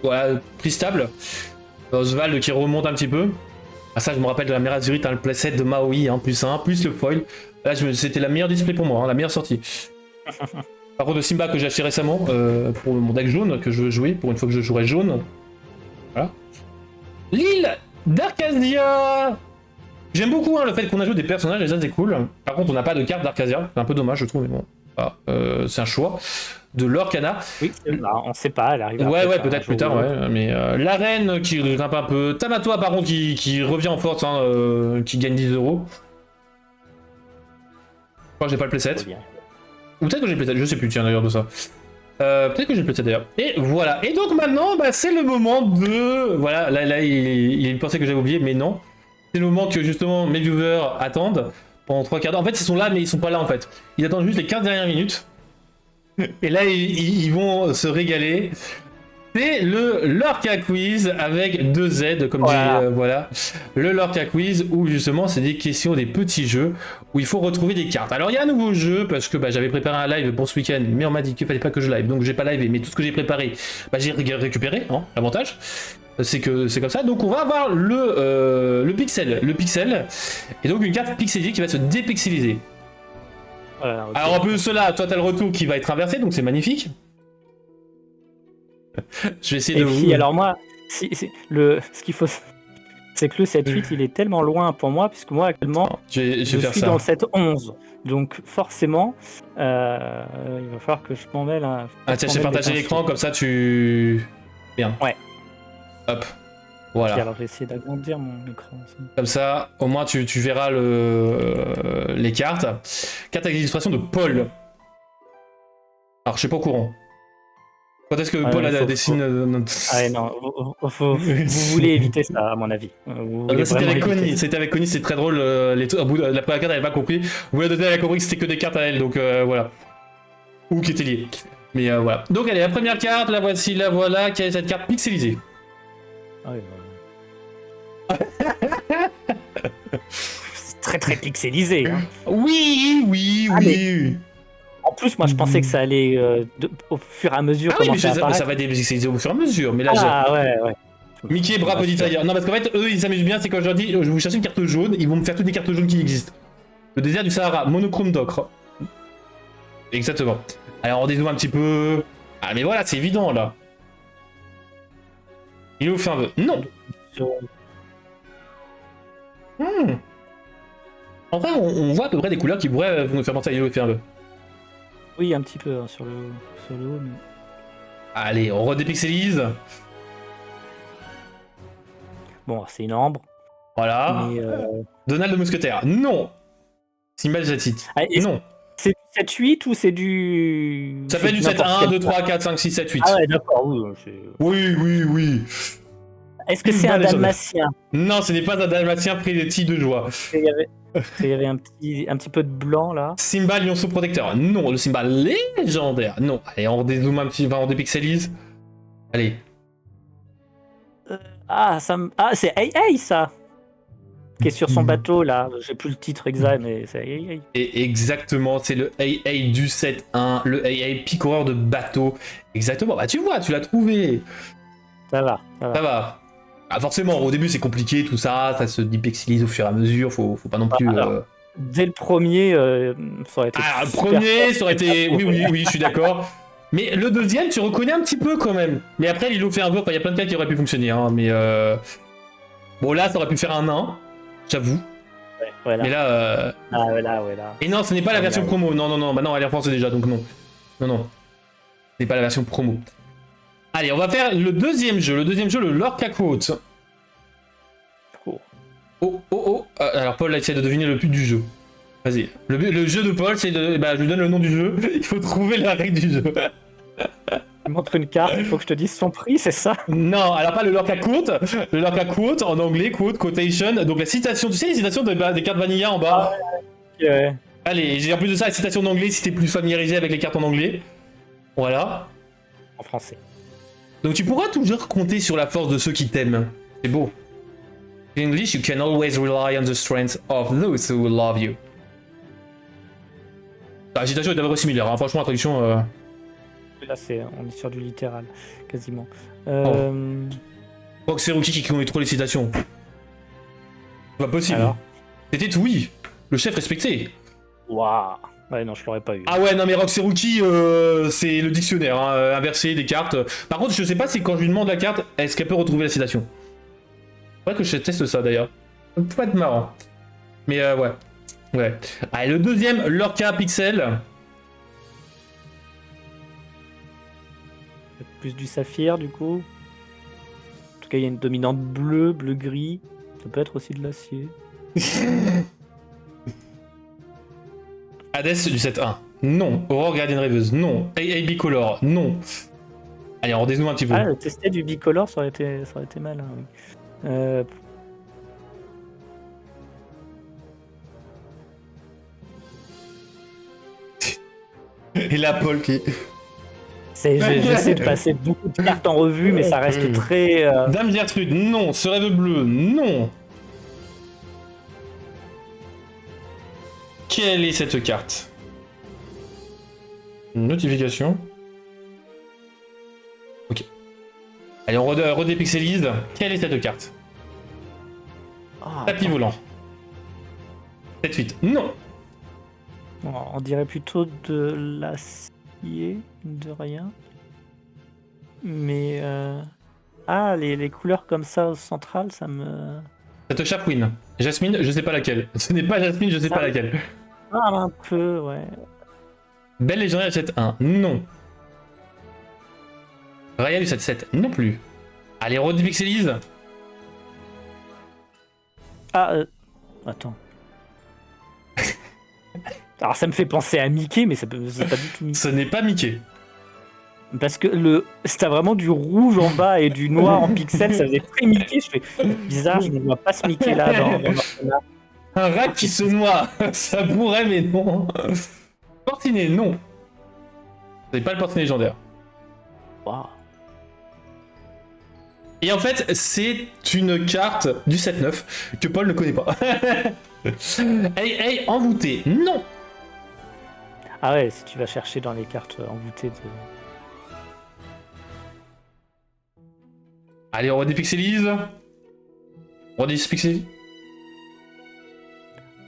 Voilà, prix stable. Oswald qui remonte un petit peu. Ah, ça, je me rappelle de la Mère Azurite, hein, le playset de Maui, hein, plus 1, plus le foil. Là, c'était la meilleure display pour moi, hein, la meilleure sortie. Par contre, de Simba que j'ai acheté récemment pour mon deck jaune que je veux jouer, pour une fois que je jouerai jaune. Voilà. L'île d'Arcasia. J'aime beaucoup hein, le fait qu'on ajoute des personnages, et ça c'est cool. Par contre, on n'a pas de carte d'Arcasia, c'est un peu dommage je trouve, mais bon. Ah, c'est un choix. De Lorcana. Oui, on sait pas, elle arrive. Ouais, peut-être plus tard, ouais. Mais la reine qui grimpe un peu. Tamatoa par contre qui revient en force, hein, qui gagne 10 €. Je crois que j'ai pas le playset. Ou peut-être que j'ai le playset, je sais plus, tiens d'ailleurs de ça. Peut-être que j'ai le playset d'ailleurs. Et voilà. Et donc maintenant, c'est le moment de. Voilà, là il y a une pensée que j'avais oubliée, mais non. C'est le moment que justement mes viewers attendent pendant 3 quarts d'heure. En fait, ils sont là, mais ils sont pas là en fait. Ils attendent juste les 15 dernières minutes. Et là, ils vont se régaler. C'est le Lorca Quiz avec 2 Z, comme voilà. Dit, voilà. Le Lorca Quiz, où justement, c'est des questions, des petits jeux, où il faut retrouver des cartes. Alors, il y a un nouveau jeu, parce que j'avais préparé un live pour ce week-end, mais on m'a dit qu'il fallait pas que je live, donc j'ai pas live, mais tout ce que j'ai préparé, j'ai récupéré, hein, l'avantage. C'est que c'est comme ça. Donc, on va avoir le pixel. Le pixel, et donc une carte pixelisée qui va se dépixeliser. Voilà, okay. Alors, en plus de cela, toi, t'as le retour qui va être inversé, donc c'est magnifique. Je vais essayer de vous... alors moi, ce qu'il faut, c'est que le 7-8, il est tellement loin pour moi, puisque moi, actuellement, je suis dans le 7-11. Donc, forcément, il va falloir que je m'en mêle. Ah tiens, j'ai partagé l'écran, comme ça, tu... Bien. Ouais. Hop. Voilà. Puis alors, j'ai essayé d'agrandir mon écran aussi. Comme ça, au moins, tu verras les cartes. Carte avec l'illustration de Paul. Alors, je suis pas au courant. Quand est-ce que Paul dessine... Ah non, vous voulez éviter ça, à mon avis. C'était avec Connie, c'est très drôle. Au bout de la première carte, elle n'avait pas compris. Au bout de la deuxième, elle a compris que c'était que des cartes à elle, donc voilà. Ou qui étaient liées. Mais voilà. Donc allez, la première carte, la voici, la voilà. Quelle est cette carte pixelisée? Ah oui, c'est très très pixelisé. Hein. Oui. En plus, moi, je pensais que ça allait au fur et à mesure. Ah oui, mais ça va dépixeliser au fur et à mesure. Mais là, ouais. Mickey, bravo Ouais, Petite Tiger. Non, parce qu'en fait, eux, ils s'amusent bien, c'est quand je leur dis, je vais vous chercher une carte jaune, ils vont me faire toutes les cartes jaunes qui existent. Le désert du Sahara, monochrome d'ocre. Exactement. Alors, on dézoome un petit peu. Ah, mais voilà, c'est évident, là. Il vous fait un vœu. Non. En vrai, on voit à peu près des couleurs qui pourraient nous faire penser à Yellow fait un vœu. Oui, un petit peu hein, sur le haut, mais... Allez, on redépixelise. Bon, c'est une ambre. Voilà. Mais, Donald le mousquetaire. Non. Simbal Jatit. Ah, Non. c'est du 7-8 ou c'est du... Ça fait du 7, 1, 2, 3, 4, 5, 6, 7, 8. Ah ouais, d'accord, oui. Oui. Est-ce que c'est un Simbal dalmatien? Non, ce n'est pas un dalmatien préti de joie. Il y avait un petit peu de blanc là. Simbal lionceau protecteur. Non, le Simbal légendaire. Non. Allez, on dézoome un petit, on dépixelise. Allez. Ah, c'est Hey ça, qui est sur son bateau là. J'ai plus le titre exact, mais c'est Hey. Et exactement, c'est le AA du 7-1, le AA picoreur de bateau. Exactement. Bah tu vois, tu l'as trouvé. Ça va. Ça va. Ah, forcément, au début c'est compliqué tout ça, ça se dépixelise au fur et à mesure, faut pas non plus... Dès le premier, ça aurait été... Ah, le premier, ça aurait été... Oui, je suis d'accord. Mais le deuxième, tu reconnais un petit peu quand même. Mais après, il fait un vœu, il y a plein de cas qui auraient pu fonctionner. Hein, mais bon, là, ça aurait pu faire un nain, j'avoue. Ouais, voilà. Mais là... voilà. Et non, ce n'est pas la version promo. Non. Bah non, elle est repensée déjà, donc non. Non. Ce n'est pas la version promo. Allez, on va faire le deuxième jeu. Le Lorca Quote. Oh. Alors, Paul, là, essaie de deviner le but du jeu. Vas-y. Le jeu de Paul, c'est de... Bah, je lui donne le nom du jeu. Il faut trouver la règle du jeu. Tu montres une carte, il faut que je te dise son prix, c'est ça? Non, alors pas le Lorca Quote. Le Lorca Quote, en anglais, quote, quotation. Donc la citation, tu sais les citations des cartes Vanilla en bas. Ouais. Allez, j'ai en plus de ça la citation d'anglais si t'es plus familiarisé avec les cartes en anglais. Voilà. En français. Donc tu pourras toujours compter sur la force de ceux qui t'aiment. C'est beau. In English, you can always rely on the strength of those who love you. La citation est d'abord similaire, hein. Franchement la traduction... Là, on est sur du littéral, quasiment. Crois que c'est Rookie qui connaît trop les citations. C'est pas possible. Alors C'était oui, le chef respecté. Waouh. Ouais, non, je l'aurais pas eu. Ah ouais, non mais Roxy Rookie, c'est le dictionnaire, hein, inversé des cartes. Par contre, je sais pas si quand je lui demande la carte, est-ce qu'elle peut retrouver la citation. Faudrait que je teste ça d'ailleurs. Ça peut être marrant. Mais ouais. Allez, le deuxième, Lorca Pixel. Plus du saphir, du coup. En tout cas, il y a une dominante bleu-gris. Ça peut être aussi de l'acier. Hades du 7-1. Non. Aurore Gardienne Rêveuse. Non. AA Bicolor. Non. Allez, on dézoome un petit peu. Ah, tester du bicolore, ça aurait été mal. Hein, oui. Et la Paul qui... J'essaie de passer beaucoup de cartes en revue, mais ça reste très... Dame Gertrude. Non. Ce rêve bleu. Non. Quelle est cette carte? Notification. Ok. Allez, on redépixelise. Quelle est cette carte? Tapis volant. 7-8. Non. On dirait plutôt de l'acier, de rien. Mais... les couleurs comme ça au central, ça me... Ça te chapouine. Jasmine, je sais pas laquelle. Ce n'est pas Jasmine, je sais pas laquelle. Ah, un peu, ouais. Belle légendaire du 7-1. Non. Raya du 7-7. Non plus. Allez, redépixelise. Attends. Alors ça me fait penser à Mickey, mais c'est pas du tout Mickey. Ce n'est pas Mickey. Parce que c'était vraiment du rouge en bas et du noir en pixels, ça faisait très Mickey. Je fais bizarre, je ne vois pas ce Mickey là dans Un rat qui se noie. Ça pourrait, mais non. Portiné, non. Ce n'est pas le portiné légendaire. Wow. Et en fait, c'est une carte du 7-9 que Paul ne connaît pas. Hey, envoûté, non. Ah ouais, si tu vas chercher dans les cartes envoûtées de... Allez, on redépixelise. On redépixelise.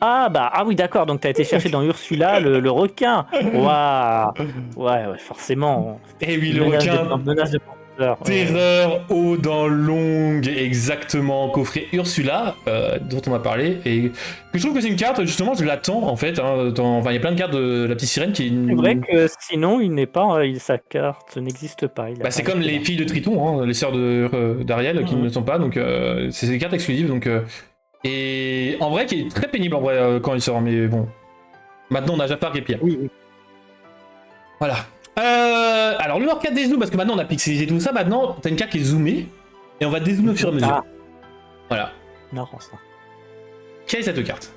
Ah oui, d'accord, donc t'as été chercher dans Ursula le requin. Waouh. Ouais, forcément. Eh oui, le requin. Menace de porteur. Terreur aux dents longues, exactement. Coffret Ursula, dont on a parlé. Et je trouve que c'est une carte, justement, je l'attends en fait. Hein, enfin, il y a plein de cartes de la petite sirène qui. C'est vrai que sinon, il n'est pas. Sa carte n'existe pas. Bah, c'est comme les filles de Triton, hein, les sœurs d'Ariel, qui ne le sont pas. Donc, c'est des cartes exclusives. Donc, et en vrai, qui est très pénible en vrai quand il sort. Mais bon. Maintenant, on a Jafar qui est pire. Oui. Voilà. Alors, le lore 4 des zooms, parce que maintenant on a pixelisé tout ça, maintenant t'as une carte qui est zoomée, et on va dézoomer au fur et à mesure. Ah. Voilà. Marrant ça. Quelle est cette carte?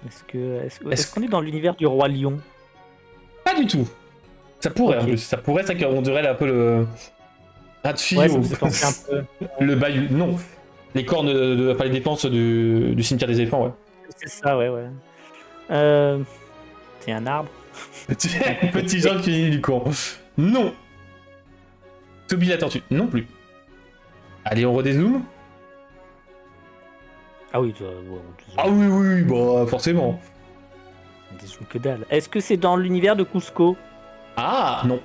Est-ce qu'on est dans l'univers du Roi Lion? Pas du tout. Ça pourrait, Ok. en plus. Ça pourrait, ça qu'on dirait un peu le. Hatsuyo, Ouais, ça me fait penser un peu. le Bayou. Non. Les cornes enfin, les défenses du cimetière des éléphants, ouais. C'est ça, ouais. C'est un arbre. Petit Jean qui est du coin. Non. Toby la tortue. Non plus. Allez, on redézoome. Ah oui, Ah oui, bah forcément. des zooms que dalle. Est-ce que c'est dans l'univers de Cusco? Ah non.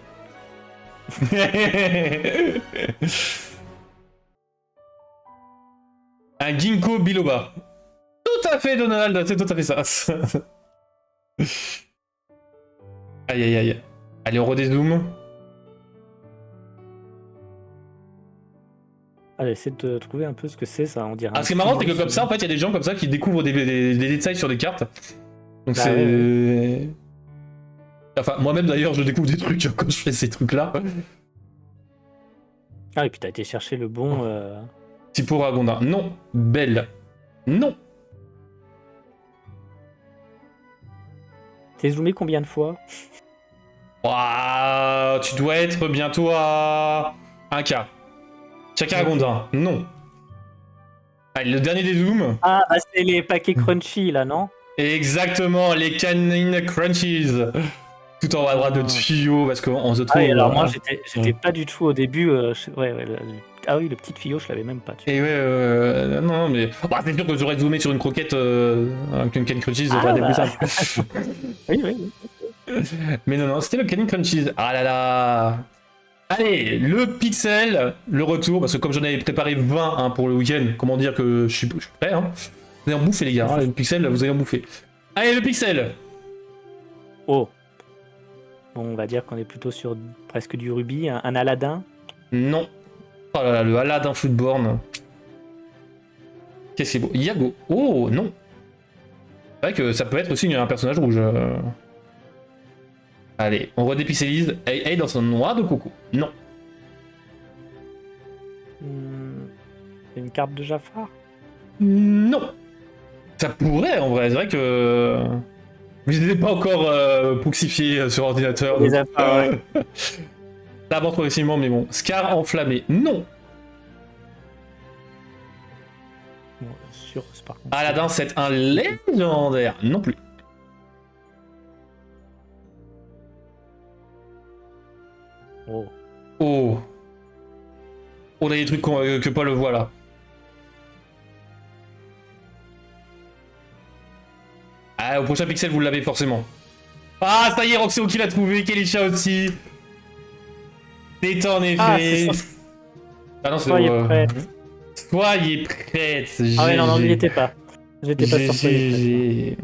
Un ginkgo biloba. Tout à fait, Donald, c'est tout à fait ça. Aïe. Allez, on redézoome. Allez, essaie de trouver un peu ce que c'est, ça, on dirait. Ah, ce qui est marrant, c'est que comme ça, en fait, il y a des gens comme ça qui découvrent des détails sur des cartes. Donc Bah c'est. ouais. Enfin, moi-même d'ailleurs, je découvre des trucs quand je fais ces trucs-là. Ah, et puis t'as été chercher le bon. Tipo Ragondin. Non. Belle. Non. T'es zoomé combien de fois? Ouah, tu dois être bientôt à 1K. Chaka Ragondin. Non. Allez, le dernier des zooms. Ah, bah c'est les paquets crunchy là, non? Exactement, les canines crunchies. Tout en haut à droite de tuyau, parce qu'on se trouve. Ah, et alors moi j'étais pas du tout au début. Ah oui, le petit tuyau, je l'avais même pas. Et ouais, non, mais. Bah, c'est sûr que j'aurais zoomé sur une croquette, une canine crunchies, ça aurait été plus simple. Oui. Mais non, c'était le canine crunchies. Ah là là. Allez, le pixel, le retour, parce que comme j'en avais préparé 20 hein, pour le week-end, comment dire que je suis prêt, hein. Vous allez en bouffer les gars, hein, le pixel, vous allez en bouffer. Allez, le pixel. Oh. Bon, on va dire qu'on est plutôt sur presque du rubis, un Aladdin. Non. Oh là là, le Aladdin Footborn. Qu'est-ce qui est beau? Yago. Oh, non. C'est vrai que ça peut être aussi un personnage rouge. Allez, on redépixelise. Hey, dans son noir de coco. Non. C'est une carte de Jafar? Non. Ça pourrait en vrai. C'est vrai que. Mais je ne les ai pas encore pouxifié sur ordinateur. Les Jafar, ouais. Ça avance progressivement, mais bon. Scar enflammé. Non. Bon, sûr, c'est par contre. Aladdin, c'est un légendaire. Non plus. Oh. Oh. On a des trucs que Paul voit là. Ah, au prochain pixel, vous l'avez forcément. Ah, ça y est, Roxo qui l'a trouvé, Kelisha aussi. C'est en effet. Ah non, c'est Soyez prêts. Soyez prête. Ah ouais, non, n'y était pas. J'étais pas sur Soyez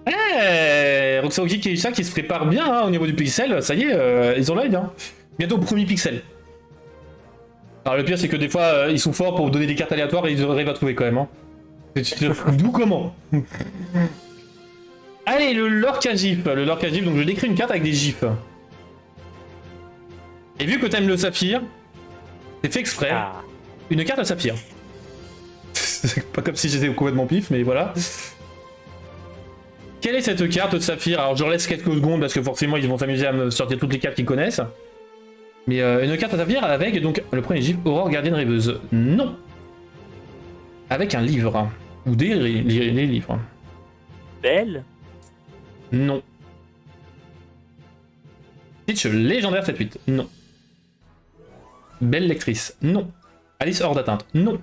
prêts. Roxaoki Kelisha qui se prépare bien hein, au niveau du pixel, ça y est, ils ont l'œil. Hein. Bientôt premier pixel. Alors le pire c'est que des fois ils sont forts pour vous donner des cartes aléatoires et ils arrivent à trouver quand même. Hein. D'où comment. Allez, le Lorca GIF. Le Lorca GIF, donc je décris une carte avec des GIFs. Et vu que t'aimes le saphir, c'est fait exprès. Ah. Une carte à saphir. C'est pas comme si j'étais complètement pif, mais voilà. Quelle est cette carte de saphir? Alors je leur laisse quelques secondes parce que forcément ils vont s'amuser à me sortir toutes les cartes qu'ils connaissent. Mais une carte à saphir avec donc le premier GIF Aurore Gardienne Rêveuse. Non. Avec un livre. Ou des livres. Belle? Non. Stitch légendaire 7-8. Non. Belle lectrice. Non. Alice hors d'atteinte. Non.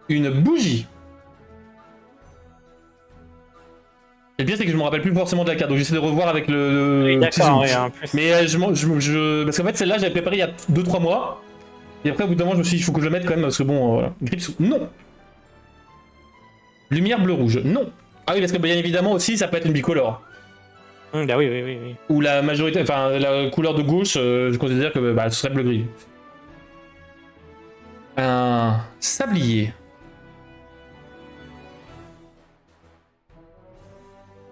Une bougie. Et le pire, c'est que je me rappelle plus forcément de la carte, donc j'essaie de revoir avec le Oui, petit d'accord, zoom. oui, en plus. Mais parce qu'en fait, celle-là, j'avais préparé il y a 2-3 mois. Et après, au bout d'un moment, je me suis dit, il faut que je le mette quand même, parce que bon, voilà. Gripsou. Non. Lumière bleu-rouge. Non. Ah oui, parce que bien évidemment aussi, ça peut être une bicolore. Bah oui, oui, oui, oui. Ou la majorité, enfin, la couleur de gauche, je considère que bah, ce serait bleu-gris. Un sablier.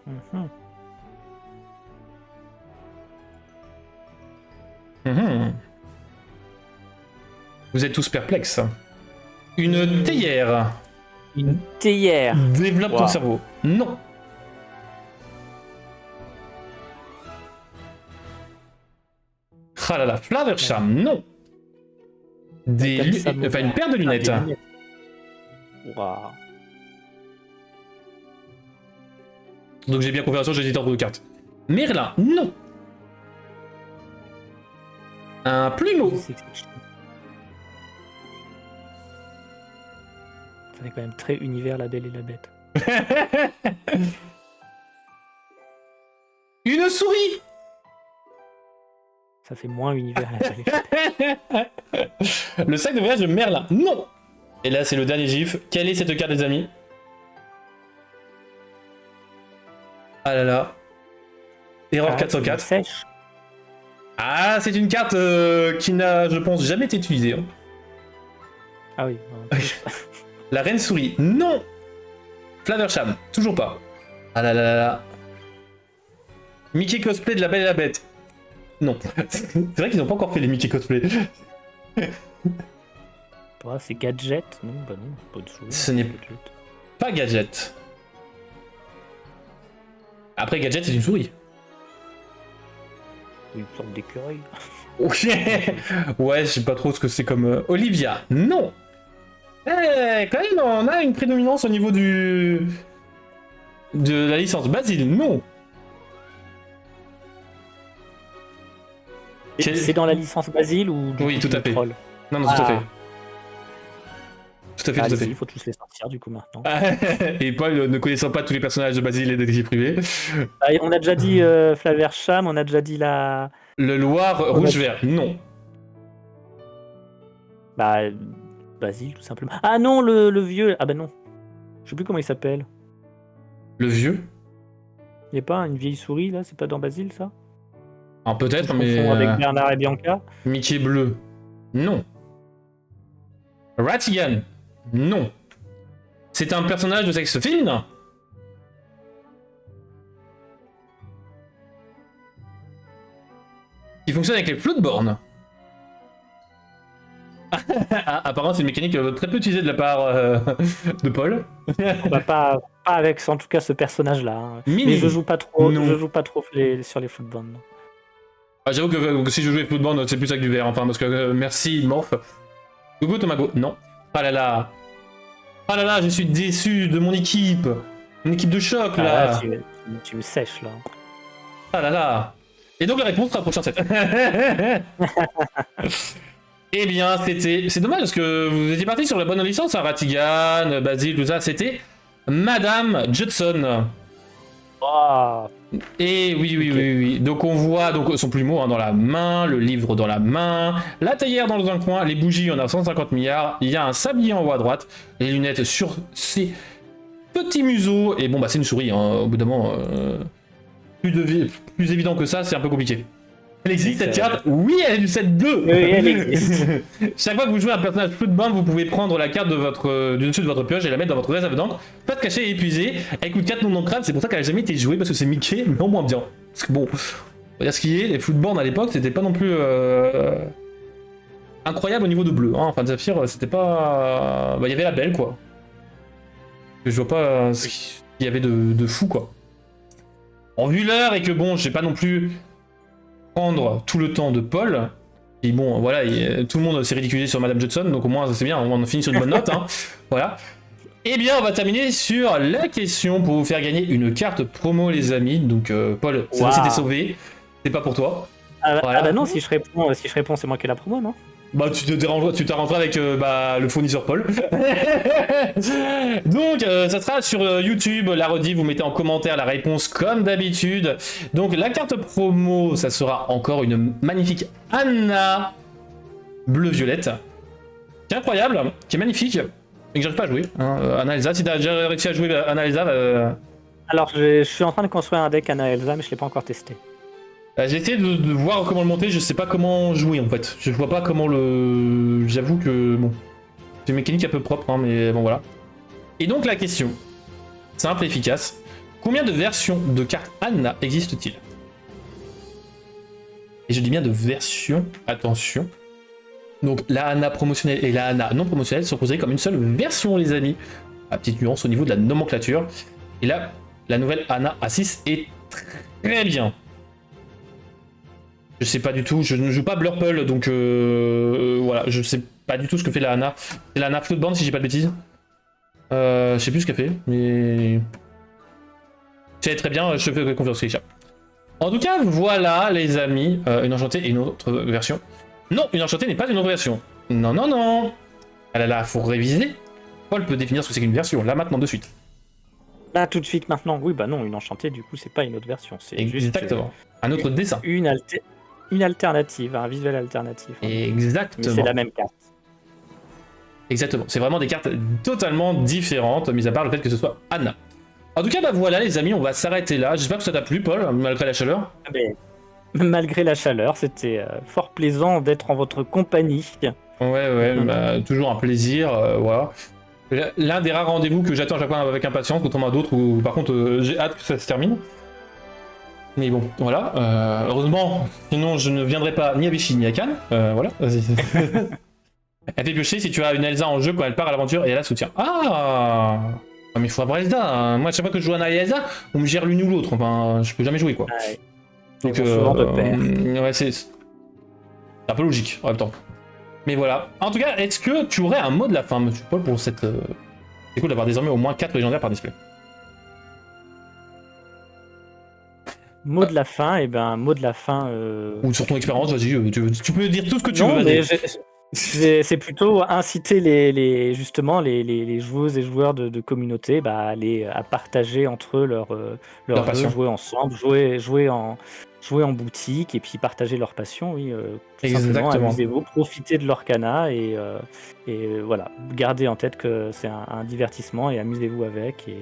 Mhm. Mhm. Vous êtes tous perplexes. Une théière. Une théière. Développe ton Wow. cerveau. Non. Ah là là, Flaversham, non. Enfin, une paire de lunettes. Waouh. Donc j'ai bien confiance, j'ai dit ordre de cartes. Merlin, non. Un plumeau. Ça fait quand même très univers La Belle et la Bête. Une souris. Ça fait moins univers La Belle et la Bête. Le sac de voyage de Merlin, non. Et là c'est le dernier gif. Quelle est cette carte des amis? Ah là là. Erreur 404. Sèche. Ah, c'est une carte qui n'a, je pense, jamais été utilisée. Hein. Ah oui. La reine souris, non. Flaversham, toujours pas. Ah là là là là. Mickey cosplay de La Belle et la Bête. Non. C'est vrai qu'ils n'ont pas encore fait les Mickey cosplay. C'est Gadget. Non, bah non, pas de souris. Ce n'est pas Gadget. Après, Gadget, c'est une souris. Une sorte d'écureuil. Ok. Ouais, je sais pas trop ce que c'est comme... Olivia, non. Eh, quand même, on a une prédominance au niveau de la licence. Basile, non. C'est dans la licence Basile ou du Oui, coup, tout à du fait. troll. Non, tout à fait. Tout à fait, tout à Allez-y, fait. il faut tous les sortir du coup maintenant. Et Paul, ne connaissant pas tous les personnages de Basile et de détective privé, On a déjà dit Flaversham, on a déjà dit la... le Loir rouge-vert, non. Bah, Basile tout simplement. Ah non, le vieux. Ah bah non. Je sais plus comment il s'appelle. Le vieux. Il n'y a pas une vieille souris là, c'est pas dans Basile ça? Alors peut-être, Je mais... confonds avec Bernard et Bianca. Mickey bleu, non. Ratigan, non. C'est un personnage de sexe féminin. Qui fonctionne avec les floatborns. Ah, apparemment, c'est une mécanique très peu utilisée de la part de Paul. Bah, pas avec en tout cas ce personnage là. Mini. Mais je joue pas trop, Non. je joue pas trop sur les footbands. Ah, j'avoue que si je jouais floatborn, c'est plus avec du vert. Enfin, parce que merci, Morph. Gogo Tomago, non. Ah là là. Ah là là, je suis déçu de mon équipe. Une équipe de choc Ah, là. là, tu me sèches là. Ah là là. Et donc la réponse sera au prochain set. Eh bien, c'est dommage parce que vous étiez parti sur la bonne licence, hein, Ratigan, Basile, tout ça. C'était Madame Judson. Oh, Et oui, oui, Ok. oui, oui. Donc on voit donc son plumeau hein, dans la main, le livre dans la main, la théière dans un coin, les bougies, on a 150 milliards, il y a un sablier en haut à droite, les lunettes sur ses petits museaux, et bon bah c'est une souris, hein, au bout d'un moment, plus évident que ça, c'est un peu compliqué. Elle existe cette carte? Oui, elle est du set 2. Oui, elle existe. Chaque fois que vous jouez un personnage football, vous pouvez prendre la carte du dessus de votre pioche et la mettre dans votre réserve d'encre. Pas de cacher et épuisé. Elle coûte 4 noms d'ancrage, c'est pour ça qu'elle a jamais été jouée parce que c'est Mickey, mais en moins bien. Parce que bon, on va dire ce qui est, les footballs à l'époque, c'était pas non plus incroyable au niveau de bleu. Hein. Enfin, de Saphir, c'était pas. Bah, il y avait la belle quoi. Je vois pas ce qu'il y avait de fou quoi. En vu l'heure et que bon, je sais pas non plus prendre tout le temps de Paul. Et bon, voilà, tout le monde s'est ridiculisé sur Madame Judson, donc au moins c'est bien, on finit sur une bonne note. Hein. Voilà. Et bien, on va terminer sur la question pour vous faire gagner une carte promo, les amis. Donc, Paul, cette fois-ci t'es sauvé. c'est pas pour toi. Ah, Voilà. ah bah non, si je réponds, c'est moi qui ai la promo, non? Bah tu t'arrangeras avec le fournisseur Paul. Donc ça sera sur YouTube, la rediff, vous mettez en commentaire la réponse comme d'habitude. Donc la carte promo, ça sera encore une magnifique Anna bleu-violette. Qui est incroyable, qui est magnifique, et que j'arrive pas à jouer. Hein. Anna Elsa, si t'as déjà réussi à jouer Anna Elsa, Alors, je suis en train de construire un deck Anna Elsa, mais je l'ai pas encore testé. j'ai essayé de voir comment le monter, je sais pas comment jouer en fait. Je vois pas comment le... J'avoue que bon, c'est une mécanique un peu propre, hein, mais bon voilà. Et donc la question, simple et efficace, combien de versions de cartes Anna existe-t-il? Et je dis bien de versions, attention. Donc la Anna promotionnelle et la Anna non promotionnelle sont considérées comme une seule version les amis. La petite nuance au niveau de la nomenclature. Et là, la nouvelle Anna A6 est très bien. Je sais pas du tout, je ne joue pas Blurple, donc voilà, je sais pas du tout ce que fait la Anna. C'est la Anna Floatband si j'ai pas de bêtises. Je sais plus ce qu'elle fait, mais... C'est très bien, je te fais confiance Keisha. En tout cas, voilà les amis, une enchantée et une autre version. Non, une enchantée n'est pas une autre version. Non, non, non. Ah là là, faut réviser. Paul peut définir ce que c'est qu'une version, là maintenant de suite. Là, tout de suite, maintenant. Oui, bah non, une enchantée, du coup, c'est pas une autre version. C'est Exactement. Un autre dessin. Une alternative, un visuel alternatif. Exactement. Mais c'est la même carte. Exactement. C'est vraiment des cartes totalement différentes, mis à part le fait que ce soit Anna. En tout cas, bah voilà les amis, on va s'arrêter là. J'espère que ça t'a plu, Paul, malgré la chaleur. Mais, malgré la chaleur, c'était fort plaisant d'être en votre compagnie. Ouais, bah, toujours un plaisir, voilà. L'un des rares rendez-vous que j'attends à chaque fois avec impatience, contrairement à d'autres où par contre j'ai hâte que ça se termine. Mais bon, voilà. Heureusement, sinon je ne viendrai pas ni à Vichy ni à Cannes. Voilà. Elle fait piocher si tu as une Elsa en jeu quand elle part à l'aventure et elle la soutient. Ah, mais il faut avoir Elsa. Hein. Moi, à chaque fois que je joue à Elsa, on me gère l'une ou l'autre. Enfin, je peux jamais jouer quoi. Ouais. Donc, souvent de pair. ouais, c'est un peu logique en même temps. Mais voilà. En tout cas, est-ce que tu aurais un mot de la fin, monsieur Paul, pour cette... C'est cool d'avoir désormais au moins 4 légendaires par display. Mot de la fin, et ben mot de la fin. Ou sur ton expérience, vas-y, tu peux dire tout ce que tu non, veux. Mais c'est plutôt inciter justement les joueuses et joueurs de communauté à partager entre eux leur passion. jeu, jouer ensemble, jouer en boutique et puis partager leur passion, oui. Tout simplement, amusez-vous, profitez de l'Orcana et voilà, gardez en tête que c'est un divertissement et amusez-vous avec et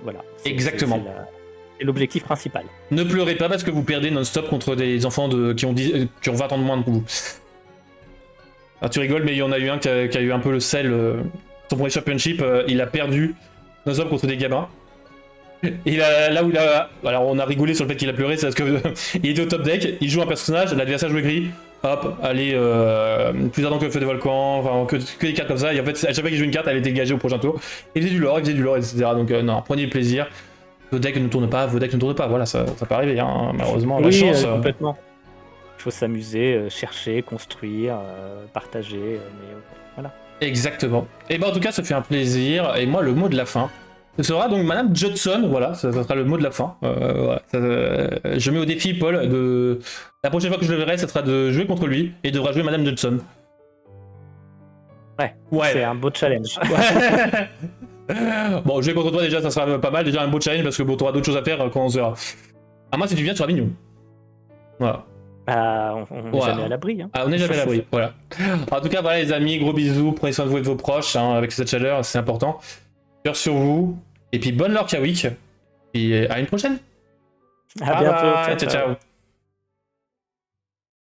voilà. Exactement. C'est l'objectif principal. Ne pleurez pas parce que vous perdez non-stop contre des enfants qui ont 20 ans de moins que vous. Ah, tu rigoles, mais il y en a eu un qui a eu un peu le sel. Son premier championship, il a perdu non-stop contre des gamins. Et là où il a... Alors on a rigolé sur le fait qu'il a pleuré, c'est parce que il était au top deck, il joue un personnage, l'adversaire jouait gris, hop, allez, plus ardent que le feu des volcans, enfin que des cartes comme ça, et en fait à chaque fois qu'il jouait une carte, elle était dégagée au prochain tour. Il faisait du lore, etc. Donc non, prenez du plaisir. Vos decks ne tournent pas, voilà, ça peut arriver, hein, malheureusement, la chance... complètement. Il faut s'amuser, chercher, construire, partager, mais voilà. Exactement. Et ben en tout cas, ça fait un plaisir, et moi le mot de la fin, ce sera donc Madame Judson, voilà, ça sera le mot de la fin. Voilà, je mets au défi Paul de... La prochaine fois que je le verrai, ça sera de jouer contre lui, et devra jouer Madame Judson. Ouais. C'est un beau challenge. Bon, jouer contre toi déjà, ça sera pas mal, déjà un beau challenge, parce que bon, t'auras d'autres choses à faire quand on se verra. À moi, si tu viens, tu seras mignon. Voilà. On n'est jamais à l'abri. Hein. Ah, on n'est jamais à l'abri, voilà. En tout cas, voilà les amis, gros bisous, prenez soin de vous et de vos proches, hein, avec cette chaleur, c'est important. Cœur sur vous, et puis bonne Lorca Week, et à une prochaine. À bientôt. Ciao, ciao.